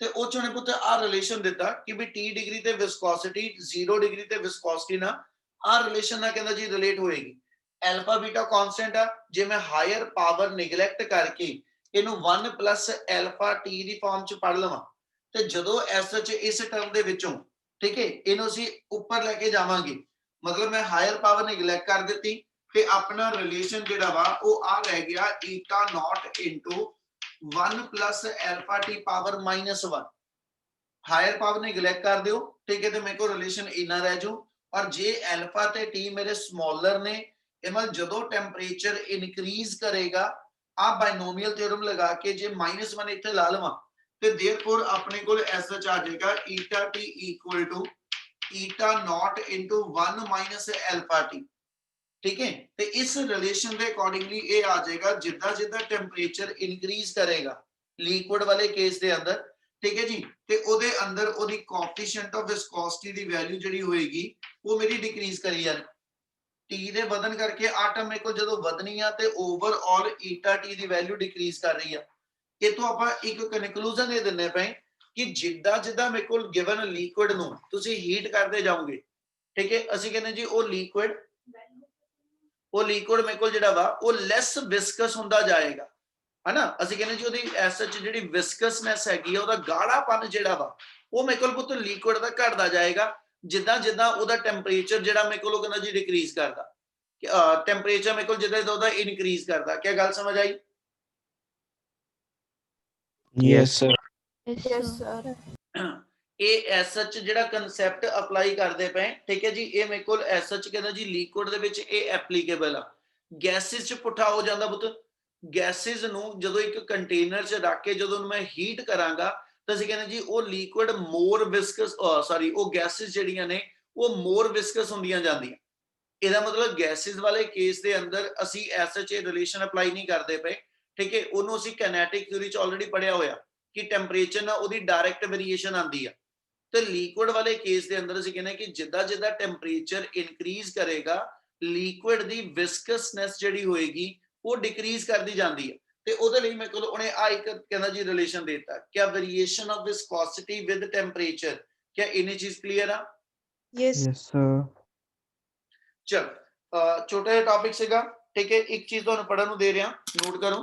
ਤੇ ਉਹ ਚੋਂ ਨੇ ਪੁੱਤ ਆ ਰਿਲੇਸ਼ਨ ਦਿੱਤਾ ਕਿ ਵੀ 30 ਡਿਗਰੀ ਤੇ ਵਿਸਕੋਸਿਟੀ 0 ਡਿਗਰੀ ਤੇ ਵਿਸਕੋਸਿਟੀ ਨਾਲ ਆ ਰਿਲੇਸ਼ਨ ਨਾਲ ਕਹਿੰਦਾ ਜੀ ਰਿਲੇਟ ਹੋਏਗੀ। ਐਲਫਾ ਬੀਟਾ ਕਾਂਸਟੈਂਟ ਆ, ਜੇ ਮੈਂ ਹਾਇਰ ਪਾਵਰ ਨੈਗਲੈਕਟ ਕਰਕੇ ਇਹਨੂੰ 1 ਪਲੱਸ ਐਲਫਾ ਟੀ ਦੀ ਫਾਰਮ ਚ ਪੜ ਲਵਾਂ ਤੇ ਜਦੋਂ ਐਸਐਚ ਇਸ ਟਰਮ ਦੇ ਵਿੱਚੋਂ, ਠੀਕ ਹੈ, ਇਹਨੂੰ ਅਸੀਂ ਉੱਪਰ ਲੈ ਕੇ ਜਾਵਾਂਗੇ, मतलब मैं हायर पावर नेगलेक्ट कर दी ते अपना रिलेशन जेड़ा वा वो आ रह गया eta nought into 1 plus alpha T power -1। Higher power neglect कर दियो, ठीक है, तो मेरे को रिलेशन इना रह जू। और जे अल्फा ते टी मेरे स्मॉलर ने, मतलब जदों टेंपरेचर इनक्रीज करेगा आ बाइनोमियल थ्योरम लगा के जे -1 इत्थे ला लवां ते देयरफॉर अपने कोल ऐसा आ जाएगा eta t equal to eta nought into 1 minus alpha t, ठीक है। तो इस रिलेशन के अकॉर्डिंगली ये आ जाएगा जिदा जिदा टेंपरेचर इंक्रीज करेगा लिक्विड वाले केस के अंदर, ठीक है जी, ते ओदे अंदर ओदी coefficient of viscosity the value JD होएगी वो मेरी डिक्रीज करी जानी। टी दे वधन करके आटम मेरे को जदों वधनी आ ते ओवरऑल ईटा टी दी वैल्यू डिक्रीज कर रही है। इतों आपां एक कंक्लूजन ये दिन्ने पए ਕਿ ਜਿੱਦਾਂ ਜਿੱਦਾਂ ਮੇਰੇ ਕੋਲ ਗਿਵਨ ਲਿਕੁਇਡ ਨੂੰ ਤੁਸੀਂ ਹੀਟ ਕਰਦੇ ਜਾਓਗੇ, ਠੀਕ ਹੈ, ਅਸੀਂ ਕਹਿੰਦੇ ਜੀ ਉਹ ਲਿਕੁਇਡ ਮੇਰੇ ਕੋਲ ਜਿਹੜਾ ਵਾ ਉਹ ਲੈਸ ਵਿਸਕਸ ਹੁੰਦਾ ਜਾਏਗਾ, ਹਨਾ। ਅਸੀਂ ਕਹਿੰਦੇ ਜੀ ਉਹਦੀ ਐਸਚ ਜਿਹੜੀ ਵਿਸਕਸਨੈਸ ਹੈਗੀ ਆ, ਉਹਦਾ ਗਾੜਾਪਨ ਜਿਹੜਾ ਵਾ ਉਹ ਮੇਰੇ ਕੋਲ ਪੁੱਤ ਲਿਕੁਇਡ ਦਾ ਘਟਦਾ ਜਾਏਗਾ ਜਿੱਦਾਂ ਜਿੱਦਾਂ ਉਹਦਾ ਟੈਂਪਰੇਚਰ ਜਿਹੜਾ ਮੇਰੇ ਕੋਲ ਉਹ ਕਹਿੰਦਾ ਜੀ ਡਿਕਰੀਜ਼ ਕਰਦਾ, ਟੈਂਪਰੇਚਰ ਮੇਰੇ ਕੋਲ ਜਿੱਦਾਂ ਜਿੱਦਾਂ ਉਹਦਾ ਇਨਕਰੀਜ਼ ਕਰਦਾ। ਕੀ ਗੱਲ ਸਮਝ ਆਈ? Yes, sir. Yes, sir. ਇਹ ਐਸਚ ਜਿਹੜਾ ਕਨਸੈਪਟ ਅਪਲਾਈ ਕਰਦੇ ਪਏ, ਠੀਕ ਹੈ ਜੀ, ਇਹ ਮੇਰੇ ਕੋਲ ਐਸਚ ਕਹਿੰਦਾ ਜੀ ਲਿਕੁਇਡ ਦੇ ਵਿੱਚ ਇਹ ਐਪਲੀਕੇਬਲ ਆ। ਗੈਸਿਸ ਚ ਪੁੱਠਾ ਹੋ ਜਾਂਦਾ ਪੁੱਤ। ਗੈਸਿਸ ਨੂੰ ਜਦੋਂ ਇੱਕ ਕੰਟੇਨਰ ਚ ਰੱਖ ਕੇ ਜਦੋਂ ਮੈਂ ਹੀਟ ਕਰਾਂਗਾ ਤਾਂ ਅਸੀਂ ਕਹਿੰਦੇ ਜੀ ਉਹ ਲਿਕੁਇਡ ਮੋਰ ਵਿਸਕਸ, ਸੌਰੀ, ਉਹ ਗੈਸਿਸ ਜਿਹੜੀਆਂ ਨੇ ਉਹ ਮੋਰ ਵਿਸਕਸ ਹੁੰਦੀਆਂ ਜਾਂਦੀਆਂ। ਇਹਦਾ ਮਤਲਬ ਗੈਸਿਸ ਵਾਲੇ ਕੇਸ ਦੇ ਅੰਦਰ ਅਸੀਂ ਐਸਚ ਰਿਲੇਸ਼ਨ ਅਪਲਾਈ ਨਹੀਂ ਕਰਦੇ ਪਏ, ਠੀਕ ਹੈ। ਉਹਨੂੰ ਅਸੀਂ ਕਾਈਨੈਟਿਕ ਥਿਊਰੀ ਚ ਆਲਰੇਡੀ ਪੜਿਆ ਹੋਇਆ ਕਿ ਟੈਂਪਰੇਚਰ ਨਾਲ ਉਹਦੀ ਡਾਇਰੈਕਟ ਵੇਰੀਏਸ਼ਨ ਆਉਂਦੀ ਆ। ਤੇ ਲਿਕੁਇਡ ਵਾਲੇ ਕੇਸ ਦੇ ਅੰਦਰ ਅਸੀਂ ਕਹਿੰਦੇ ਕਿ ਜਿੱਦਾਂ ਜਿੱਦਾਂ ਟੈਂਪਰੇਚਰ ਇਨਕਰੀਜ਼ ਕਰੇਗਾ ਲਿਕੁਇਡ ਦੀ ਵਿਸਕਸਨੈਸ ਜਿਹੜੀ ਹੋਏਗੀ ਉਹ ਡਿਕਰੀਜ਼ ਕਰਦੀ ਜਾਂਦੀ ਹੈ। ਤੇ ਉਹਦੇ ਲਈ ਮੇਰੇ ਕੋਲ ਉਹਨੇ ਆ ਇੱਕ ਕਹਿੰਦਾ ਜੀ ਰਿਲੇਸ਼ਨ ਦੇ ਦਿੱਤਾ, ਕਿ ਵੇਰੀਏਸ਼ਨ ਆਫ ਵਿਸਕੋਸਿਟੀ ਵਿਦ ਟੈਂਪਰੇਚਰ। क्या इन्हें चीज क्लियर है? Yes. Yes, sir. चल छोटा जिहा टॉपिक सीगा, ठीक है। एक चीज तुहानू पढ़न नू दे रहा, नोट करो।